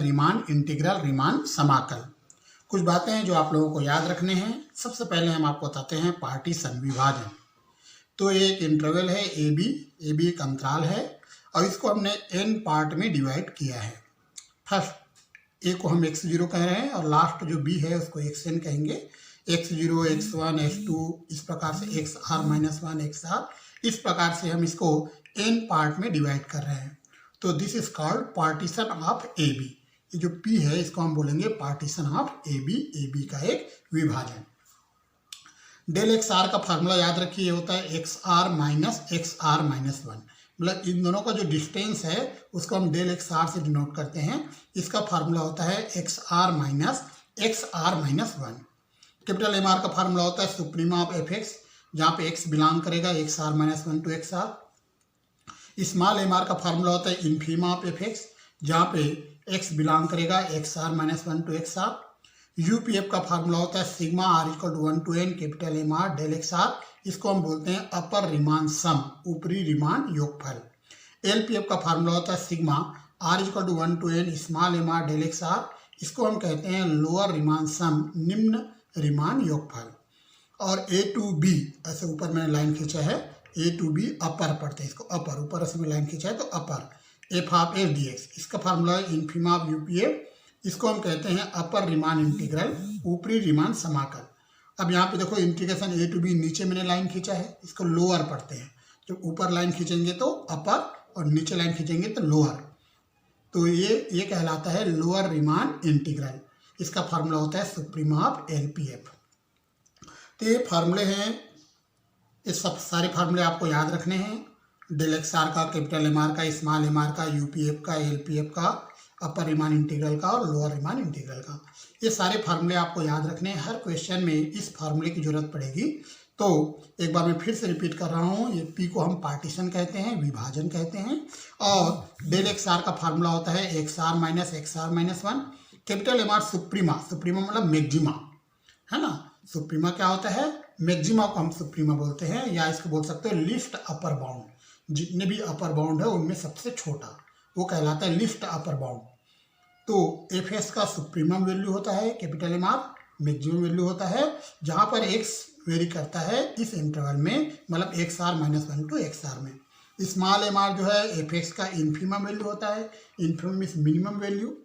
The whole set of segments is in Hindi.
रीमान इंटीग्रल, रीमान समाकल। कुछ बातें हैं जो आप लोगों को याद रखने हैं। सबसे पहले हम आपको बताते हैं पार्टीशन, विभाजन। तो एक इंटरवल है ए बी एक अंतराल है और इसको हमने n पार्ट में डिवाइड किया है। फर्स्ट ए को हम x0 कह रहे हैं और लास्ट जो b है उसको xn कहेंगे। x0, x1, x2 इस प्रकार से xr-1 xr, इस प्रकार से हम इसको n पार्ट में डिवाइड कर रहे हैं। तो this is called partition of A B. ये जो p है इसको हम बोलेंगे पार्टीशन ऑफ ए बी का एक विभाजन। डेल एक्स आर का फार्मूला याद रखिए, होता है XR-1, मतलब इन दोनों का जो डिस्टेंस है उसको हम डेल एक्स आर से डिनोट करते हैं। इसका फार्मूला होता है XR-1। कैपिटल एम आर का फार्मूला होता है सुप्रीमा ऑफ एफ एक्स, जहाँ पे x बिलोंग करेगा XR-1 to XR। Small M R का फार्मूला होता है इन्फीमा ऑफ एफ एक्स, जहाँ पे x बिलोंग करेगा XR-1 टू XR। यूपीएफ का फार्मूला होता है sigma r=1 to n capital M R del X R, इसको हम बोलते हैं अपर रीमान सम, ऊपरी रीमान योगफल। एलपीएफ का फार्मूला होता है sigma r=1 to n small M R del X R, इसको हम कहते हैं लोअर रीमान सम, निम्न रीमान योगफल। और ए टू बी, ऐसे ऊपर मैंने लाइन खींचा है, ए टू बी अपर पढ़ते हैं इसको, अपर, ऊपर ऐसे में लाइन खींचा है तो upper, f of f d x, इसका फार्मूला है इन्फीमा ऑफ यूपीएफ, इसको हम कहते हैं अपर रीमान इंटीग्रल, ऊपरी रीमान समाकल। अब यहाँ पे देखो इंटीग्रेशन ए टू बी, नीचे मैंने लाइन खींचा है, इसको लोअर पढ़ते हैं। जब ऊपर लाइन खींचेंगे तो अपर और नीचे लाइन खींचेंगे तो लोअर, तो ये कहलाता है लोअर रीमान इंटीग्रल। इसका फार्मूला होता है सुप्रीमा ऑफ एलपीएफ। तो ये फार्मूले हैं, ये सब सारे फार्मूले आपको याद रखने हैं। डेल एक्स आर का, कैपिटल एम आर का, स्मॉल एम आर का, यूपीएफ का, एलपीएफ का, अपर रीमान इंटीग्रल का और लोअर रीमान इंटीग्रल का, ये सारे फार्मूले आपको याद रखने हैं। हर क्वेश्चन में इस फार्मूले की जरूरत पड़ेगी। तो एक बार मैं फिर से रिपीट कर रहा हूँ, ये पी को हम पार्टीशन कहते हैं, विभाजन कहते हैं। और डेल एक्स आर का फार्मूला होता है XR-1। कैपिटल एम आर सुप्रीमा, सुप्रीमा मतलब मैक्सिमा, है ना। सुप्रीमा क्या होता है, मैक्सिमा को हम सुप्रीमा बोलते हैं, या इसको बोल सकते हो लिस्ट अपर बाउंड। जितने भी अपर बाउंड है उनमें सबसे छोटा वो कहलाता है लिस्ट अपर बाउंड। तो एफ एस का सुप्रीमम वैल्यू होता है, capital M R maximum value होता है, जहाँ पर x वेरी करता है इस इंटरवल में, मतलब XR-1 टू XR में। स्मॉल एम आर जो है एफ एक्स का इन्फीमम वैल्यू होता है, infimum means minimum value,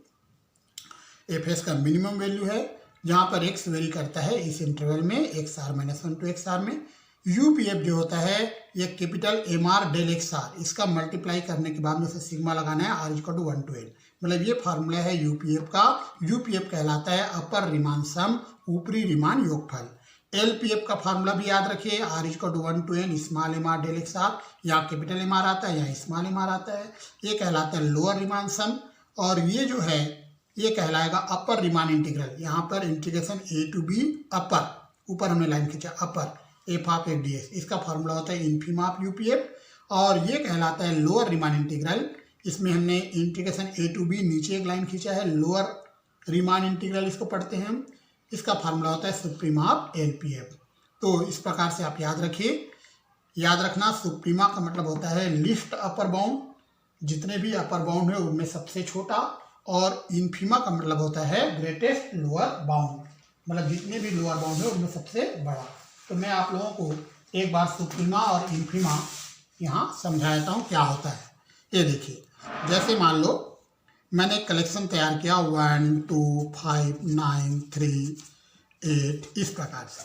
F S का मिनिमम वैल्यू है, जहाँ पर x वेरी करता है इस इंटरवल में XR-1 टू XR में। यूपीएफ जो होता है ये capital M R del X R, इसका मल्टीप्लाई करने के बाद में उसे सिग्मा लगाना है r=1 टू n, मतलब ये फार्मूला है यूपीएफ का। यूपीएफ कहलाता है अपर रीमान सम, ऊपरी रीमान योगफल। एलपीएफ का फार्मूला भी याद रखिए, r=1 to n small M R del X R, या कैपिटल एम आर आता है या स्मॉल एम आर आता है, ये कहलाता है लोअर रीमान सम। और ये जो है ये कहलाएगा अपर रीमान इंटीग्रल। यहाँ पर integration A to b upper, ऊपर हमने लाइन खींचा upper, f of f d x, इसका फार्मूला होता है इन्फीमा ऑफ यूपीएफ। और ये कहलाता है लोअर रीमान इंटीग्रल। इसमें हमने इंटीग्रेशन ए टू बी, नीचे एक लाइन खींचा है, लोअर रीमान इंटीग्रल इसको पढ़ते हैं हम, इसका फार्मूला होता है सुप्रीमा ऑफ एलपीएफ। तो इस प्रकार से आप याद रखिए। याद रखना, सुप्रीमा का मतलब होता है लिस्ट अपर बाउंड, जितने भी अपर बाउंड है उनमें सबसे छोटा, और इन्फीमा का मतलब होता है ग्रेटेस्ट लोअर बाउंड, मतलब जितने भी लोअर बाउंड है उनमें सबसे बड़ा। तो मैं आप लोगों को एक बार सुप्रीमा और इन्फीमा यहाँ समझाता हूँ क्या होता है। ये देखिए, जैसे मान लो मैंने कलेक्शन तैयार किया 1 2 5 9 3 8 इस प्रकार से,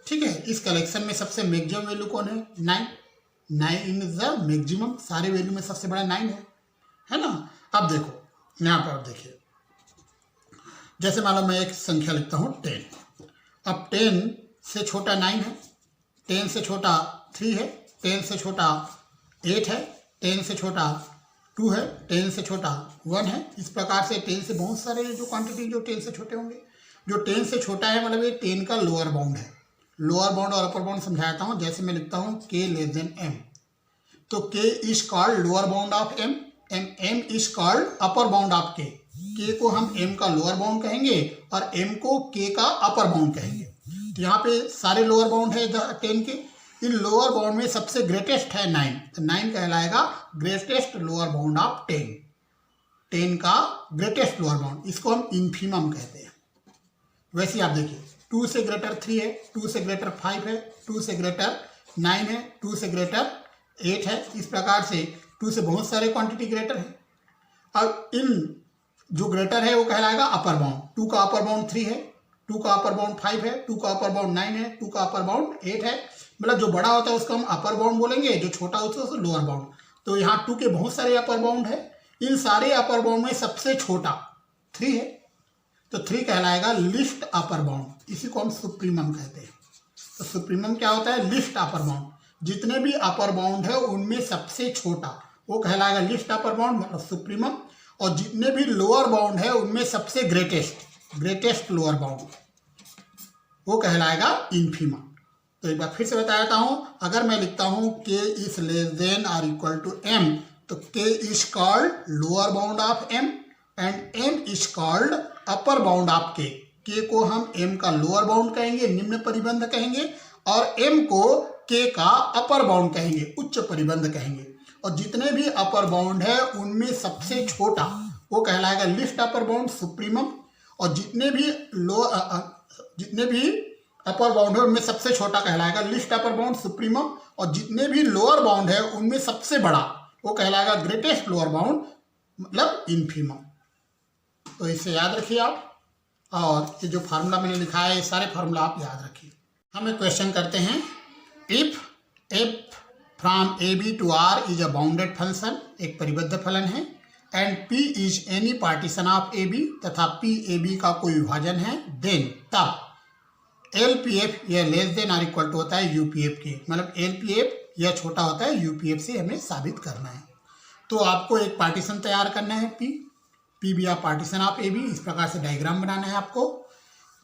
ठीक है। इस कलेक्शन में सबसे मैक्सिमम वैल्यू कौन है, 9 इन द मैक्सिमम, सारे वैल्यू में सबसे बड़ा 9 है ना। अब देखो यहाँ पर देखिए, जैसे मान लो मैं एक संख्या लिखता हूँ 10। अब 10 से छोटा 9 है, 10 से छोटा 3 है, 10 से छोटा 8 है, 10 से छोटा 2 है, 10 से छोटा 1 है। इस प्रकार से 10 से बहुत सारे जो क्वांटिटी जो 10 से छोटे होंगे, जो 10 से छोटा है मतलब ये 10 का लोअर बाउंड है। लोअर बाउंड और अपर बाउंड समझाता हूँ। जैसे मैं लिखता हूँ k लेस देन m, तो k is called lower bound of m and m is called upper bound of k। k को हम m का लोअर बाउंड कहेंगे और m को k का अपर बाउंड कहेंगे। तो यहाँ पे सारे लोअर बाउंड है 10 के, इन लोअर बाउंड में सबसे ग्रेटेस्ट है 9, तो 9 कहलाएगा ग्रेटेस्ट लोअर बाउंड ऑफ 10। 10 का ग्रेटेस्ट लोअर बाउंड, इसको हम इन्फीमम कहते हैं। वैसे आप देखिए 2 से ग्रेटर 3 है, 2 से ग्रेटर 5 है, 2 से ग्रेटर 9 है, 2 से ग्रेटर 8 है। इस प्रकार से 2 से बहुत सारे क्वांटिटी ग्रेटर है। अब इन जो ग्रेटर है वो कहलाएगा अपर बाउंड। 2 का अपर बाउंड 3 है, 2 का अपर बाउंड 5 है, 2 का अपर बाउंड 9 है, 2 का अपर बाउंड 8 है। मतलब जो बड़ा होता है उसको हम अपर बाउंड बोलेंगे, जो छोटा होता है उसको लोअर बाउंड। तो यहाँ 2 के बहुत सारे अपर बाउंड है। इन सारे अपर बाउंड में सबसे छोटा 3 है, तो 3 कहलाएगा लिस्ट अपर बाउंड। इसी को हम सुप्रीमम कहते हैं। तो सुप्रीमम क्या होता है? Least upper bound. जितने भी अपर बाउंड है उनमें सबसे छोटा वो कहलाएगा लिस्ट अपर बाउंड, मतलब सुप्रीमम। और जितने भी लोअर बाउंड है उनमें सबसे ग्रेटेस्ट लोअर बाउंड वो कहलाएगा इन्फीमम। तो एक बार फिर से बता देता हूं, अगर मैं लिखता हूं k इज लेस देन और इक्वल टू m, तो k is called lower bound of m and m is called upper bound of k। k को हम m का लोअर बाउंड कहेंगे, निम्न परिबंध कहेंगे, और m को k का अपर बाउंड कहेंगे, उच्च परिबंध कहेंगे। और जितने भी अपर बाउंड है उनमें सबसे छोटा वो कहलाएगा लिस्ट अपर बाउंड सुप्रीमम। और जितने भी अपर बाउंड है उनमें सबसे छोटा कहलाएगा लिस्ट अपर बाउंड सुप्रीमम। और जितने भी लोअर बाउंड है उनमें सबसे बड़ा वो कहलाएगा ग्रेटेस्ट लोअर बाउंड, मतलब इन्फीमम। तो इसे याद रखिए आप, और ये जो फार्मूला मैंने लिखा है ये सारे फार्मूला आप याद रखिए। हम एक क्वेश्चन करते हैं। If F from A B to R is a bounded function, एक परिबद्ध फलन है, and P is any partition of A B, तथा पी ए बी का कोई विभाजन है, देन तब एल पी एफ यह लेस देन और इक्वल टू होता है यू पी एफ के, मतलब एल पी एफ यह छोटा होता है यू पी एफ से, हमें साबित करना है। तो आपको एक पार्टीशन तैयार करना है P be R partition of A B. इस प्रकार से डायग्राम बनाना है आपको।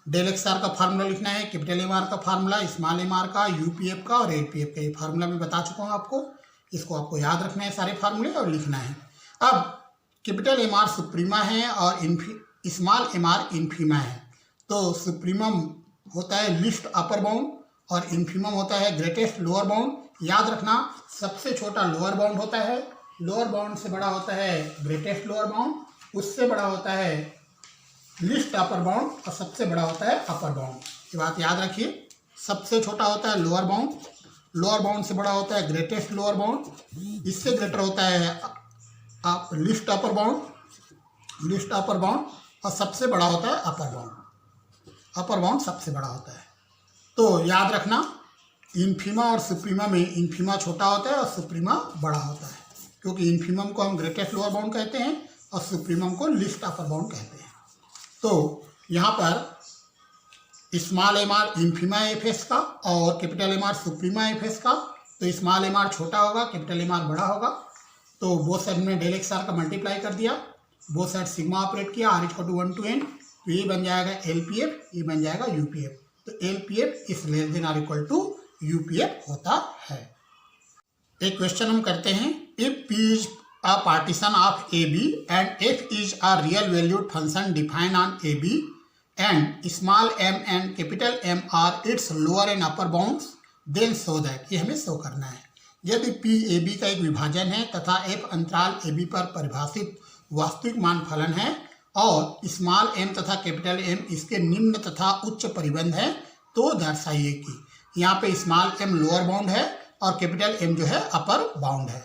डेल एक्स आर का फार्मूला लिखना है, कैपिटल एम आर का फार्मूला, स्मॉल एम आर का, यू पी एफ का और एल पी एफ का। ये फार्मूला मैं बता चुका हूँ आपको, इसको आपको याद रखना है सारे फार्मूले और लिखना है। अब कैपिटल एम आर सुप्रीमा है और स्मॉल एम आर इन्फीमा है। तो सुप्रीमम होता है लिस्ट अपर बाउंड और इन्फीमम होता है ग्रेटेस्ट लोअर बाउंड। याद रखना, सबसे छोटा लोअर बाउंड होता है, लोअर बाउंड से बड़ा होता है ग्रेटेस्ट लोअर बाउंड, उससे बड़ा होता है लिस्ट अपर बाउंड और सबसे बड़ा होता है अपर बाउंड। ये बात याद रखिए, सबसे छोटा होता है लोअर बाउंड, लोअर बाउंड से बड़ा होता है ग्रेटेस्ट लोअर बाउंड, इससे ग्रेटर होता है लिस्ट अपर बाउंड और सबसे बड़ा होता है अपर बाउंड। अपर बाउंड सबसे बड़ा होता है। तो याद रखना, इन्फीमा और सुप्रीमा में इन्फीमा छोटा होता है और सुप्रीमा बड़ा होता है, क्योंकि इन्फीमम को हम ग्रेटेस्ट लोअर बाउंड कहते हैं और सुप्रीमम को लिस्ट अपर बाउंड कहते हैं। तो यहाँ पर small M r infima f S का और capital M R suprema f S का। तो स्मॉल एम आर छोटा होगा, कैपिटल एम आर बड़ा होगा। तो बोथ साइड में डेल एक्स आर का मल्टीप्लाई कर दिया, बोथ साइड सिग्मा ऑपरेट किया, R equal to 1 to n। तो ये बन जाएगा एल पी एफ, ये बन जाएगा यू पी एफ। तो L P F is less than are equal to U P F होता है। एक क्वेश्चन हम करते हैं। If P is a partition of AB and f is a real valued function defined on AB and small m and capital M are its lower and upper bounds, then show that, ये हमें शो करना है। यदि P AB का एक विभाजन है तथा f अंतराल AB पर परिभाषित वास्तविक मान फलन है और स्मॉल m तथा कैपिटल M इसके निम्न तथा उच्च परिबंध है, तो दर्शाइए कि यहाँ पे स्मॉल m लोअर बाउंड है और कैपिटल M जो है अपर बाउंड है।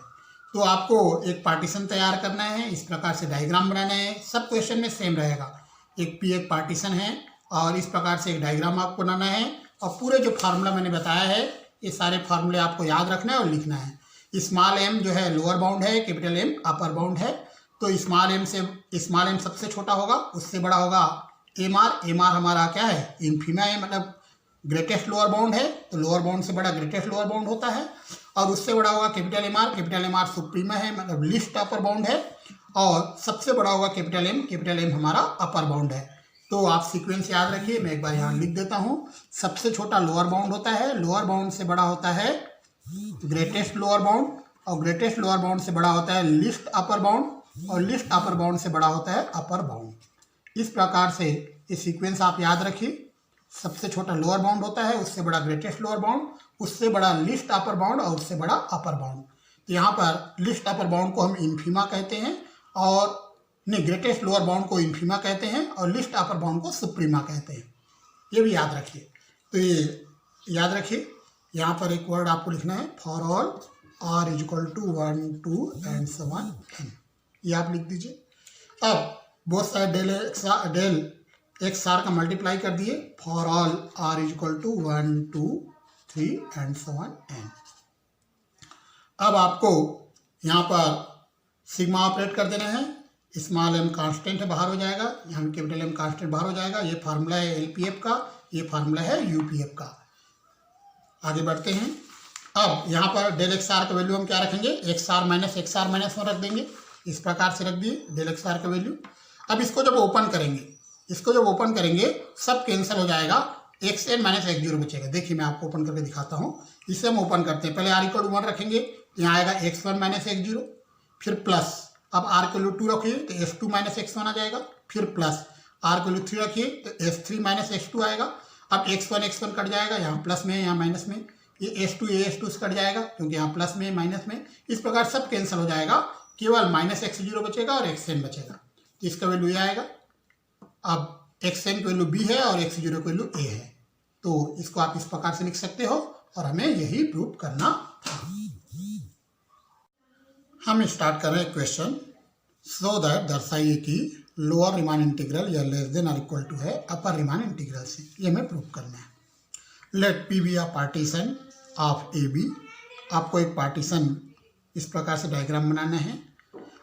तो आपको एक पार्टीशन तैयार करना है, इस प्रकार से डायग्राम बनाना है। सब क्वेश्चन में सेम रहेगा, एक पी एक पार्टीशन है और इस प्रकार से एक डायग्राम आपको बनाना है। और पूरे जो फार्मूला मैंने बताया है ये सारे फार्मूले आपको याद रखना है और लिखना है। स्मॉल एम जो है लोअर बाउंड है, कैपिटल एम अपर बाउंड है। तो स्मॉल एम सबसे छोटा होगा, उससे बड़ा होगा एम आर हमारा क्या है, इन्फीमा है, मतलब ग्रेटेस्ट लोअर बाउंड है। तो लोअर बाउंड से बड़ा ग्रेटेस्ट लोअर बाउंड होता है। और उससे बड़ा होगा कैपिटल एम आर सुप्रीमा है, मतलब लिस्ट अपर बाउंड है। और सबसे बड़ा होगा कैपिटल एम हमारा अपर बाउंड है। तो आप सीक्वेंस याद रखिए, मैं एक बार यहाँ लिख देता हूँ। सबसे छोटा लोअर बाउंड होता है, लोअर बाउंड से बड़ा होता है ग्रेटेस्ट लोअर बाउंड, और ग्रेटेस्ट लोअर बाउंड से बड़ा होता है लिस्ट अपर बाउंड, और लिस्ट अपर बाउंड से बड़ा होता है अपर बाउंड। इस प्रकार से ये सीक्वेंस आप याद रखिए। सबसे छोटा लोअर बाउंड होता है, उससे बड़ा ग्रेटेस्ट लोअर बाउंड, उससे बड़ा लिस्ट अपर बाउंड और उससे बड़ा अपर बाउंड। तो यहाँ पर लिस्ट अपर बाउंड को हम इन्फीमा कहते हैं और नहीं, ग्रेटेस्ट लोअर बाउंड को इन्फीमा कहते हैं और लिस्ट अपर बाउंड को सुप्रीमा कहते हैं, ये भी याद रखिए। तो ये याद रखिए, यहाँ पर एक वर्ड आपको लिखना है, for all r is equal to 1 2 and so on n, ये आप लिख दीजिए। अब both side del X R का मल्टीप्लाई कर दिए, for all r is equal to 1 2 3 and so on n। अब आपको यहाँ पर सिग्मा ऑपरेट कर देना है, स्मॉल m कांस्टेंट है, बाहर हो जाएगा, यहाँ कैपिटल M कांस्टेंट बाहर हो जाएगा। ये फार्मूला है LPF का, ये फार्मूला है UPF का। आगे बढ़ते हैं। अब यहाँ पर डेल एक्स आर का वैल्यू हम क्या रखेंगे, एक्स आर माइनस में रख देंगे, इस प्रकार से रख दिए डेल एक्स आर का वैल्यू। अब इसको जब ओपन करेंगे, सब कैंसिल हो जाएगा, X N minus X zero बचेगा। देखिए मैं आपको ओपन करके दिखाता हूँ। इसे हम ओपन करते हैं, पहले आर इक्वल टू 1 रखेंगे, यहाँ आएगा x1 माइनस एक्स जीरो, फिर प्लस, अब आर के वैल्यू 2 रखिए तो s2 माइनस x1 आ जाएगा, फिर प्लस आर के वैल्यू 3 रखिए तो s3 माइनस x2 आएगा। अब x1 कट जाएगा, यहाँ प्लस में है यहाँ माइनस में, ये s2 से कट जाएगा क्योंकि यहाँ प्लस में माइनस में, इस प्रकार सब कैंसिल हो जाएगा, केवल माइनस एक्स जीरो बचेगा और xn बचेगा। तो इसका वैल्यू ये आएगा। अब xn की वैल्यू b है और x जीरो की वैल्यू a है, तो इसको आप इस प्रकार से लिख सकते हो और हमें यही प्रूव करना था। हम स्टार्ट कर रहे हैं क्वेश्चन। सो दैट दर्शाइए कि लोअर रीमान इंटीग्रल या लेस देन और इक्वल टू है अपर रीमान इंटीग्रल से, ये हमें प्रूव करना है। Let P be a partition of A B, आपको एक पार्टीशन इस प्रकार से डायग्राम बनाना है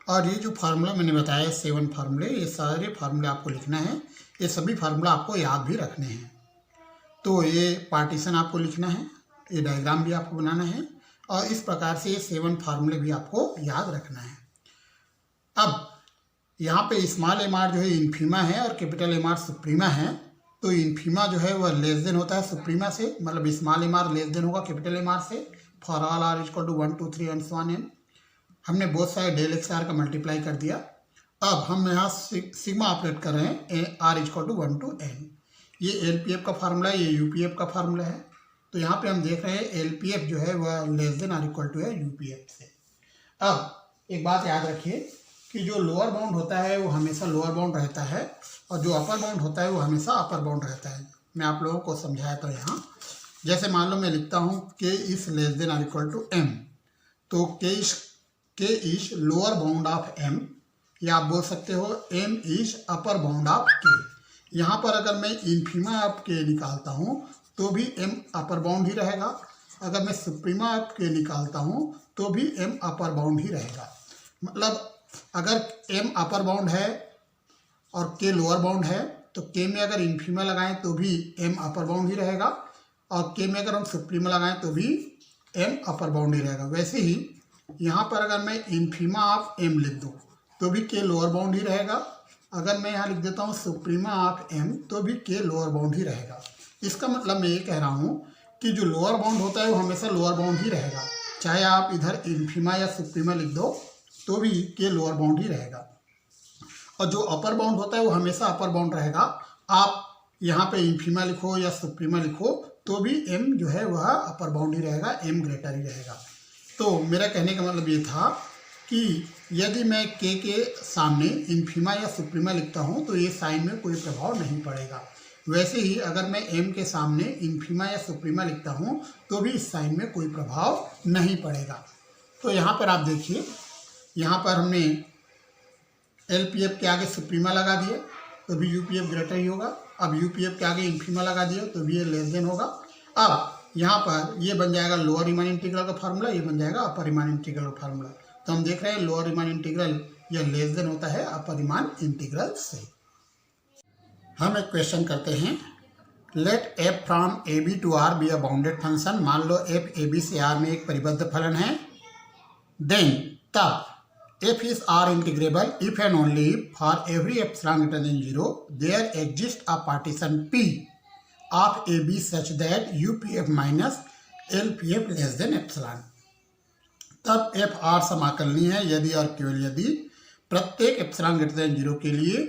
और ये जो फार्मूला मैंने बताया 7 फार्मूले, ये सारे फार्मूले आपको लिखना है, ये सभी फार्मूला आपको याद भी रखने हैं। तो ये पार्टीशन आपको लिखना है, ये डायग्राम भी आपको बनाना है और इस प्रकार से ये 7 फार्मूले भी आपको याद रखना है। अब यहाँ पे स्मॉल एम आर जो है इन्फीमा है और कैपिटल एम आर सुप्रीमा है, तो इन्फीमा जो है वह लेस देन होता है सुप्रीमा से, मतलब small M R less than होगा कैपिटल एम आर से, for all R equal to 1 2 3 and so on n। हमने both side del X R का मल्टीप्लाई कर दिया। अब हम यहाँ सिग्मा ऑपरेट कर रहे हैं, R equal to 1 to n। ये LPF का फार्मूला है, ये UPF का फार्मूला है। तो यहाँ पे हम देख रहे हैं LPF जो है वह लेस देन और इक्वल टू है UPF से। अब एक बात याद रखिए कि जो लोअर बाउंड होता है वो हमेशा लोअर बाउंड रहता है और जो अपर बाउंड होता है वो हमेशा अपर बाउंड रहता है। मैं आप लोगों को समझाया था यहाँ, जैसे मान लो मैं लिखता हूँ k इज लेस देन और इक्वल टू m, तो k is lower bound of m, या आप बोल सकते हो m is upper bound of k। यहाँ पर अगर मैं इन्फीमा ऑफ k निकालता हूँ तो भी m अपर बाउंड ही रहेगा, अगर मैं सुप्रीमा ऑफ k निकालता हूँ तो भी m अपर बाउंड ही रहेगा। मतलब अगर m अपर बाउंड है और k लोअर बाउंड है तो k में अगर इन्फीमा लगाएं तो भी m अपर बाउंड ही रहेगा और k में अगर हम सुप्रीमा लगाएं तो भी m अपर बाउंड ही रहेगा। वैसे ही यहाँ पर अगर मैं इन्फीमा ऑफ m लिख दूँ तो भी k लोअर बाउंड ही रहेगा, अगर मैं यहाँ लिख देता हूँ सुप्रीमा ऑफ m तो भी k लोअर बाउंड ही रहेगा। इसका मतलब मैं ये कह रहा हूँ कि जो लोअर बाउंड होता है वो हमेशा लोअर बाउंड ही रहेगा, चाहे आप इधर इन्फीमा या सुप्रीमा लिख दो तो भी k लोअर बाउंड ही रहेगा, और जो अपर बाउंड होता है वो हमेशा अपर बाउंड रहेगा। आप यहाँ पे इन्फीमा लिखो या सुप्रीमा लिखो तो भी m जो है वह अपर बाउंड ही रहेगा, m ग्रेटर ही रहेगा। तो मेरा कहने का मतलब ये था कि यदि मैं k के सामने इन्फीमा या सुप्रीमा लिखता हूँ तो ये साइन में कोई प्रभाव नहीं पड़ेगा। वैसे ही अगर मैं m के सामने इन्फीमा या सुप्रीमा लिखता हूँ तो भी इस साइन में कोई प्रभाव नहीं पड़ेगा। तो यहाँ पर आप देखिए, यहाँ पर हमने LPF के आगे सुप्रीमा लगा दिया तो भी UPF ग्रेटर ही होगा, अब UPF के आगे इन्फीमा लगा दिया तो भी ये लेस देन होगा। अब यहाँ पर ये बन जाएगा लोअर रीमान इंटीग्रल का फार्मूला, ये बन जाएगा अपर रीमान इंटीग्रल का फार्मूला। तो हम देख रहे हैं लोअर रीमान इंटीग्रल या लेस देन होता है अपर रीमान इंटीग्रल से। हम एक क्वेश्चन करते हैं, let f from AB to R be a bounded function. मान लो f AB से R में एक परिबद्ध फलन है, देन तब f is R integrable if and only if for every epsilon greater than 0 there exists a partition P of AB such that UPF minus LPF less than epsilon। तब f R समाकलनीय है यदि और केवल यदि प्रत्येक एप्सिलॉन ग्रेटर देन 0 के लिए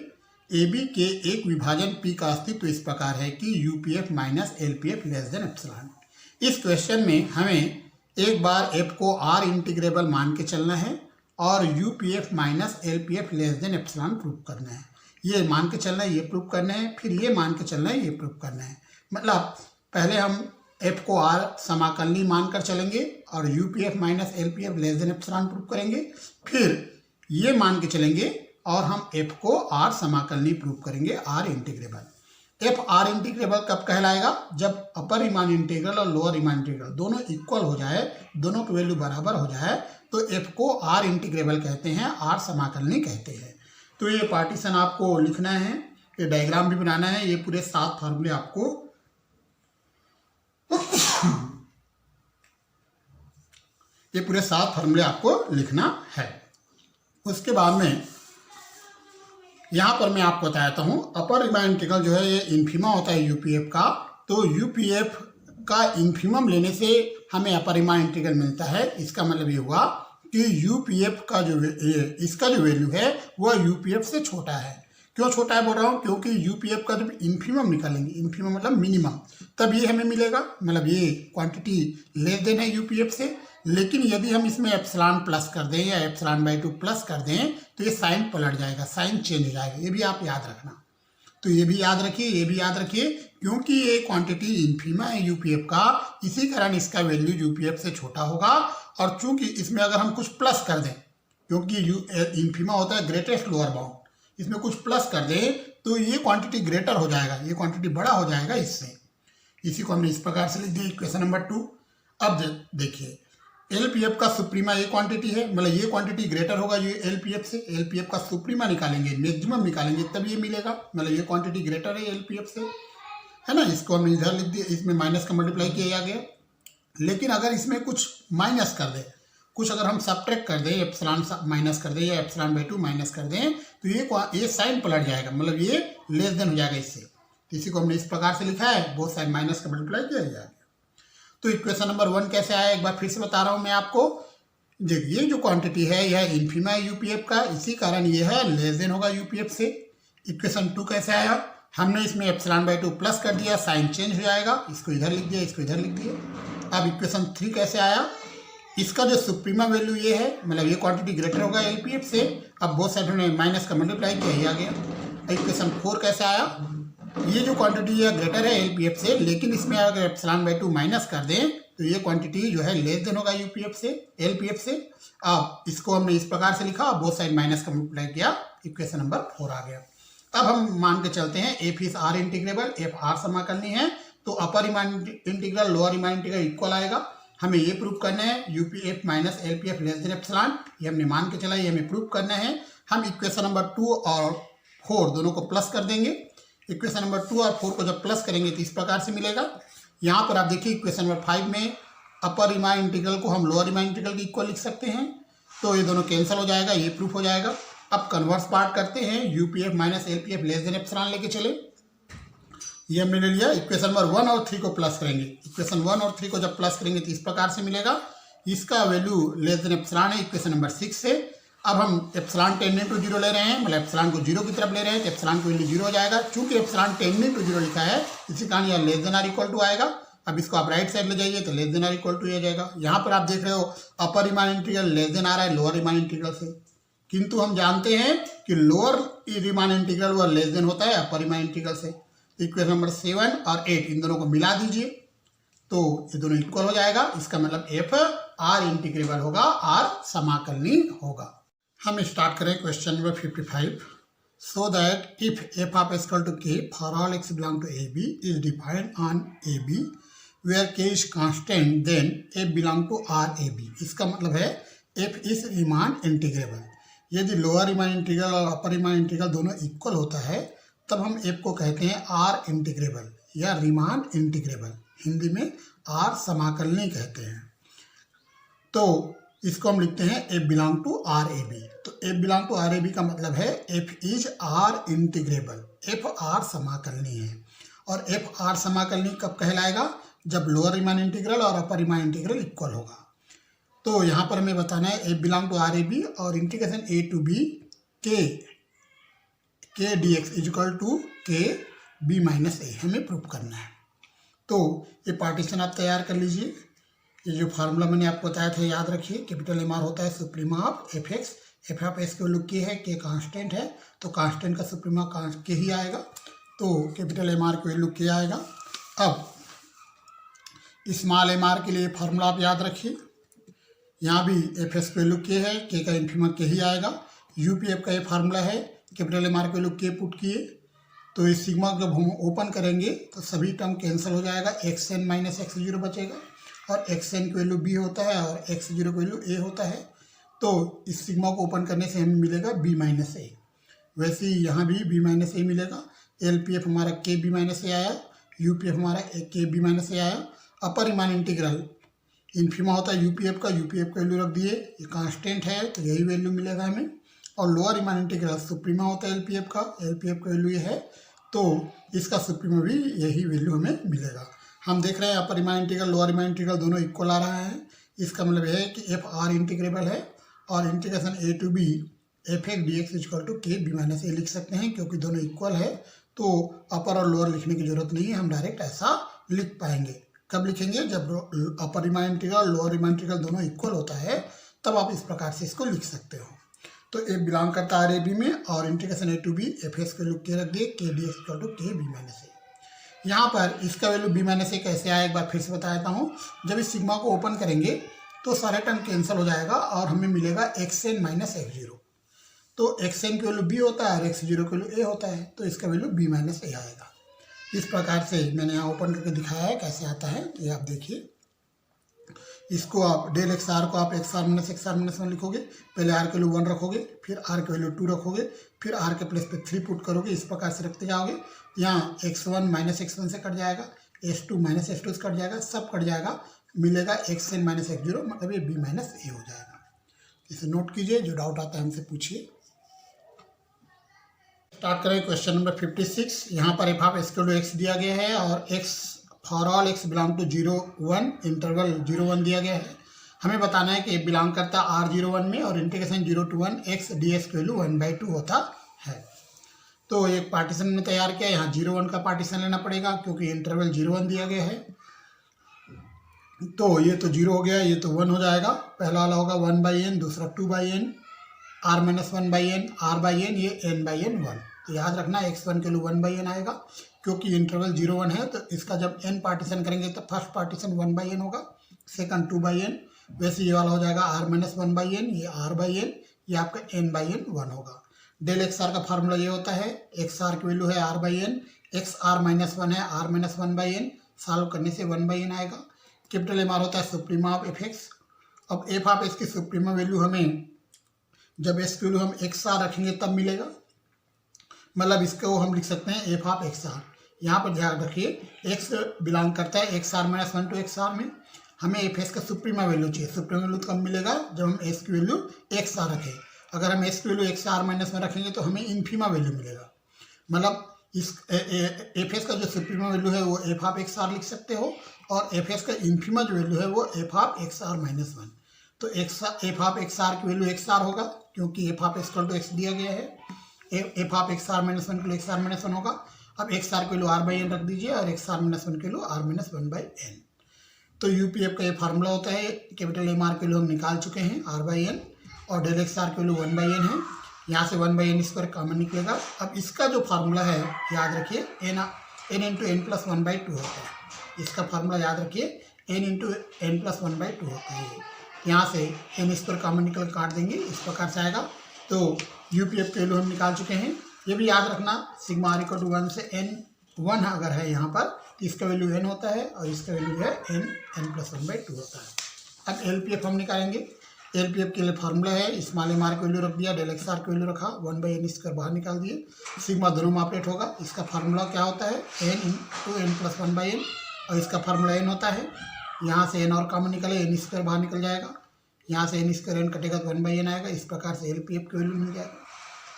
AB के एक विभाजन P का अस्तित्व इस प्रकार है कि UPF minus LPF less than epsilon. इस क्वेश्चन में हमें एक बार f को R इंटीग्रेबल मान के चलना है और UPF minus LPF less than epsilon prove करना है। ये मान के चलना है, ये प्रूव करना है, फिर ये मान के चलना है, ये प्रूव करना है। मतलब पहले हम एफ को आर समाकलनी मानकर चलेंगे और UPF minus LPF less than epsilon prove करेंगे, फिर ये मान के चलेंगे और हम एफ को आर समाकलनी प्रूव करेंगे, are integrable. F R integrable कब कहलाएगा? जब अपर रीमान इंटीग्रल और लोअर रीमान इंटीग्रल दोनों इक्वल हो जाए, दोनों की वैल्यू बराबर हो जाए, तो एफ को आर इंटीग्रेबल कहते हैं, आर समाकलनी कहते हैं। तो ये पार्टीशन आपको लिखना है, ये डायग्राम भी बनाना है, ये पूरे 7 फार्मूले आपको ये पूरे 7 फार्मूले आपको लिखना है। उसके बाद में यहाँ पर मैं आपको बताता हूँ, अपर रीमान इंटीग्रल जो है ये इन्फीमा होता है यूपीएफ का, तो यूपीएफ का इन्फीमम लेने से हमें अपर रीमान इंटीग्रल मिलता है। इसका मतलब ये हुआ कि यूपीएफ का जो इसका जो वैल्यू है वह यूपीएफ से छोटा है। क्यों छोटा है बोल रहा हूँ? क्योंकि यूपीएफ का जब इन्फीमम निकालेंगे, इन्फीमम मतलब मिनिमम, तब ये हमें मिलेगा, मतलब ये क्वांटिटी लेस देन है यूपीएफ से। लेकिन यदि हम इसमें एप्सिलॉन प्लस कर दें या एप्सिलॉन/2 प्लस कर दें तो ये साइन पलट जाएगा, साइन चेंज हो जाएगा। ये भी आप याद रखना। तो ये भी याद रखिए, ये भी याद रखिए, क्योंकि ये क्वांटिटी इन्फीमा है यूपीएफ का, इसी कारण इसका वैल्यू यूपीएफ से छोटा होगा। और चूंकि इसमें अगर हम कुछ प्लस कर दें, क्योंकि इन्फीमा होता है ग्रेटेस्ट लोअर बाउंड, इसमें कुछ प्लस कर दें तो ये क्वांटिटी ग्रेटर हो जाएगा, ये क्वांटिटी बड़ा हो जाएगा इससे। इसी को हमने इस प्रकार से लिख दिया, इक्वेशन नंबर 2। अब देखिए, एलपीएफ का सुप्रीमा ये क्वांटिटी है, मतलब ये क्वांटिटी ग्रेटर होगा ये एलपीएफ से। एलपीएफ का सुप्रीमा निकालेंगे, मैक्सिमम निकालेंगे, तब ये मिलेगा, मतलब ये क्वांटिटी ग्रेटर है एलपीएफ से, है ना। इसको हमने इधर लिख दिया, इसमें माइनस का मल्टीप्लाई किया गया। लेकिन अगर इसमें कुछ माइनस कर दें, कुछ अगर हम सब्ट्रैक्ट कर दें, एप्सिलॉन माइनस कर दें या एप्सिलॉन/2 माइनस कर दें, तो ये साइन पलट जाएगा, मतलब ये लेस देन हो जाएगा इससे। तो इसी को हमने इस प्रकार से लिखा है, बोथ साइड माइनस का मल्टीप्लाई किया जाएगा। तो इक्वेशन नंबर 1 कैसे आया, एक बार फिर से बता रहा हूं मैं आपको। देखिए, ये जो क्वांटिटी है यह इन्फीमा है यूपीएफ का, इसी कारण यह है लेस देन होगा यूपीएफ से। इक्वेशन 2 कैसे आया, हमने इसमें एप्सिलॉन/2 प्लस कर दिया, साइन चेंज हो जाएगा, इसको इधर लिख दिया, इसको इधर लिख दिया। अब इक्वेशन 3 कैसे आया, इसका जो सुप्रीमा वैल्यू ये है, मतलब ये क्वांटिटी ग्रेटर होगा एलपीएफ से। अब बोथ साइड में माइनस का मल्टीप्लाई किया गया। इक्वेशन 4 कैसे आया, ये जो क्वांटिटी है ग्रेटर है एलपीएफ से, लेकिन इसमें अगर एप्सिलॉन/2 माइनस कर दें तो ये क्वांटिटी जो है लेस देन होगा यूपीएफ से, एलपीएफ से। अब इसको हमने इस प्रकार से लिखा, बोथ साइड माइनस का मल्टीप्लाई किया, इक्वेशन नंबर 4 आ गया। अब हम मान के चलते हैं F is R integrable, F R समाकलनी है, तो upper Riemann integral lower Riemann integral equal आएगा। हमें ये प्रूव करना है UPF minus LPF less than epsilon, ये हमने मान के चला, ये हमें प्रूव करना है। हम इक्वेशन नंबर 2 और 4 दोनों को प्लस कर देंगे। इक्वेशन नंबर 2 और 4 को जब प्लस करेंगे तो इस प्रकार से मिलेगा। यहाँ पर आप देखिए, इक्वेशन नंबर 5 में अपर रीमान इंटीग्रल को हम लोअर रीमान इंटीग्रल के इक्वल लिख सकते हैं, तो ये दोनों कैंसिल हो जाएगा, ये प्रूफ हो जाएगा। अब कन्वर्स पार्ट करते हैं, UPF minus LPF less than epsilon लेके चले, ये हमने ले लिया। इक्वेशन नंबर 1 और 3 को प्लस करेंगे, इक्वेशन 1 और 3 को जब प्लस करेंगे तो इस प्रकार से मिलेगा। इसका वैल्यू लेस देन एप्सिलॉन है इक्वेशन नंबर 6 से। अब हम एप्सिलॉन टेंडिंग टू 0 ले रहे हैं, मतलब एप्सिलॉन को 0 की तरफ ले रहे हैं, तो एप्सिलॉन की वैल्यू 0 हो जाएगा। चूंकि एप्सिलॉन टेंडिंग टू 0 लिखा है, इसी कारण यह less than are equal to आएगा। अब इसको आप राइट साइड ले जाइए तो less than are equal to आ जाएगा। यहाँ पर आप देख रहे हो upper Riemann integral less than आ रहा है लोअर रीमान इंटीग्रल से, किंतु हम जानते हैं कि लोअर रीमान इंटीग्रल वह लेस देन होता है अपर रीमान इंटीग्रल से। इक्वेशन नंबर 7 और 8 इन दोनों को मिला दीजिए तो ये दोनों इक्वल हो जाएगा। इसका मतलब एफ आर इंटीग्रेबल होगा, आर समाकलनी होगा। हम स्टार्ट करें question number 55। So that if F of equal to K for all X belong to A B is defined on A B where K is constant, then F belong to R A B. इसका मतलब है एफ इज रीमान इंटीग्रेबल। यदि लोअर रीमान इंटीग्रल और अपर रीमान इंटीग्रल दोनों इक्वल होता है तब हम एफ को कहते हैं आर इंटीग्रेबल या रीमान इंटीग्रेबल, हिंदी में आर समाकलनी कहते हैं। तो इसको हम लिखते हैं F belong to R A B. तो F belong to R A B का मतलब है F is R integrable, F R समाकलनी है। और एफ आर समाकलनी कब कहलाएगा, जब लोअर रीमान इंटीग्रल और अपर रीमान इंटीग्रल इक्वल होगा। तो यहाँ पर हमें बताना है F belong to R A B और integration A to B K D X is equal to K B minus A हमें प्रूव करना है। तो ये पार्टीशन आप तैयार कर लीजिए। ये जो फार्मूला मैंने आपको बताया था याद रखिए, कैपिटल एम आर होता है suprema of F X. F of X की वैल्यू के है, के कांस्टेंट है, तो कांस्टेंट का सुप्रीमा के ही आएगा, तो कैपिटल एम आर की वैल्यू के आएगा। अब स्मॉल एम आर के लिए फार्मूला आप याद रखिए, यहाँ भी एफ एक्स की वैल्यू के है, के का इन्फीमा के ही आएगा। यू पी एफ का ये फार्मूला है, कैपिटल एम आर की वैल्यू के पुट किए, तो इस सिग्मा जब हम ओपन करेंगे तो सभी टर्म कैंसिल हो जाएगा, X N minus X zero बचेगा, और एक्स एन की वैल्यू बी होता है और एक्स जीरो की वैल्यू ए होता है, तो इस सिग्मा को ओपन करने से हमें मिलेगा बी माइनस ए। वैसे ही यहाँ भी बी माइनस ए मिलेगा। एल पी एफ हमारा के बी माइनस ए आया, यू पी एफ हमारा के बी माइनस ए आया। अपर रिमान इंटीग्रल इन्फीमा होता है यू पी एफ का, यू पी एफ का वैल्यू रख दिए, ये कांस्टेंट है तो यही वैल्यू मिलेगा हमें। और लोअर रिमान इंटीग्रल सुप्रीमा होता है एल पी एफ का, एल पी एफ का वैल्यू ये है, तो इसका सुप्रीमा भी यही वैल्यू हमें मिलेगा। हम देख रहे हैं upper Riemann integral lower Riemann integral दोनों इक्वल आ रहा है, इसका मतलब है कि एफ आर इंटीग्रेबल है, और integration A to B F x D x equal to K B minus A लिख सकते हैं, क्योंकि दोनों इक्वल है तो अपर और लोअर लिखने की जरूरत नहीं है, हम डायरेक्ट ऐसा लिख पाएंगे। कब लिखेंगे? जब upper Riemann integral lower Riemann integral दोनों इक्वल होता है, तब आप इस प्रकार से इसको लिख सकते हो। तो ए बिलोंग करता है ए बी में, और integration A to B F X के वैल्यू के रख दिए, K D x equal to K B minus A. यहाँ पर इसका वैल्यू बी माइनस ए कैसे आया, एक बार फिर से बता देता हूँ। जब इस सिग्मा को ओपन करेंगे तो सारे टर्म कैंसिल हो जाएगा और हमें मिलेगा X N minus X zero, तो एक्स एन की वैल्यू बी होता है और एक्स जीरो की वैल्यू ए होता है, तो इसका वैल्यू बी माइनस ए आएगा। इस प्रकार से मैंने यहाँ ओपन करके दिखाया है कैसे आता है, ये आप देखिए। इसको आप डेल एक्स आर को आप एक्स आर माइनस वन लिखोगे, पहले आर की वैल्यू 1 रखोगे, फिर आर की वैल्यू 2 रखोगे, फिर आर के प्लेस पे 3 पुट करोगे, इस प्रकार से रखते जाओगे। यहाँ x1 माइनस x1 से कट जाएगा, s2 माइनस s2 से कट जाएगा, सब कट जाएगा, मिलेगा X N minus X zero, मतलब ये बी माइनस ए हो जाएगा। इसे नोट कीजिए, जो डाउट आता है हमसे पूछिए। स्टार्ट करें क्वेश्चन नंबर 56। यहाँ पर एफ ऑफ एक्स को एक्स दिया गया है और X for all X belong to 0-1 interval 0-1 दिया गया है। हमें बताना है कि ये बिलोंग करता है R01 में, और integration 0 to 1 x D x की वैल्यू 1/2 होता है। तो एक पार्टीशन में तैयार किया, यहाँ 0-1 का पार्टीशन लेना पड़ेगा क्योंकि इंटरवल 0-1 दिया गया है। तो ये तो 0 हो गया, ये तो 1 हो जाएगा। पहला वाला होगा 1/n, दूसरा 2/n, r-1/n, r/n, ये n/n 1। तो याद रखना x1 के लिए 1/n आएगा, क्योंकि इंटरवल 0-1 है, तो इसका जब n पार्टीशन करेंगे तो फर्स्ट पार्टीशन 1/n होगा, सेकंड 2/n, वैसे ये वाला हो जाएगा r-1/n, ये r/n, ये आपका n/n 1 होगा। डेल एक्स आर का फार्मूला ये होता है, एक्स आर की वैल्यू है r/n, एक्स r-1 है r-1/n, सॉल्व करने से 1/n आएगा। कैपिटल एम आर होता है सुप्रीमा ऑफ एफ एक्स। अब एफ ऑफ एक्स की सुप्रीमा वैल्यू हमें जब एस की वैल्यू हम एक्स आर रखेंगे तब मिलेगा, मतलब इसको हम लिख सकते हैं एफ ऑफ एक्स आर। यहाँ पर ध्यान रखिए, एक्स बिलोंग करता है XR-1 to XR में, हमें एफ एक्स का सुप्रीमा वैल्यू चाहिए। सुप्रीमा वैल्यू कब मिलेगा? जब हम एस की वैल्यू एक्स आर रखें। अगर हम एस की वैल्यू XR-1 रखेंगे तो हमें इन्फीमा वैल्यू मिलेगा, मतलब इस एफ एक्स का जो सुप्रीमा वैल्यू है वो एफ ऑफ एक्स आर लिख सकते हो, और एफ एक्स का इन्फीमा जो वैल्यू है वो एफ ऑफ XR-1। तो एफ ऑफ एक्स आर की वैल्यू एक्स आर होगा, क्योंकि F of x equal to X दिया गया है। एफ ऑफ XR-1 के लिए XR-1 होगा। अब एक्स आर की वैल्यू r/n रख दीजिए, और XR-1 की वैल्यू r-1/n। तो यूपीएफ का ये फार्मूला होता है, कैपिटल एम आर की वैल्यू हम निकाल चुके हैं r/n, और डेल एक्स आर की वैल्यू 1/n है। यहाँ से 1/n स्क्वायर कॉमन निकलेगा। अब इसका जो फार्मूला है याद रखिए, n इंटू n प्लस 1/2 होता है। इसका फार्मूला याद रखिए, n इंटू n प्लस 1/2 होता है। यहाँ से n स्क्वायर कॉमन निकल काट देंगे, इस प्रकार से आएगा। तो यूपीएफ के वैल्यू हम निकाल चुके हैं। ये भी याद रखना, सिग्मा r इक्वल टू 1 से n 1 अगर है यहाँ पर, तो इसका वैल्यू n होता है, और इसका वैल्यू है n प्लस 1/2 होता है। अब एलपीएफ हम निकालेंगे। एलपीएफ के लिए फार्मूला है, स्मॉल एम आर की वैल्यू रख दिया, डेल एक्स आर की वैल्यू रखा, 1/n स्क्वायर बाहर निकाल दिए, सिग्मा दोनों में ऑपरेट होगा। इसका फार्मूला क्या होता है? n into n plus 1/n, और इसका फार्मूला n होता है। यहाँ से n और कॉमन निकले, n स्क्वायर बाहर निकल जाएगा, यहाँ से n स्क्वायर n कटेगा तो 1/n आएगा। इस प्रकार से एलपीएफ की वैल्यू मिल जाएगा।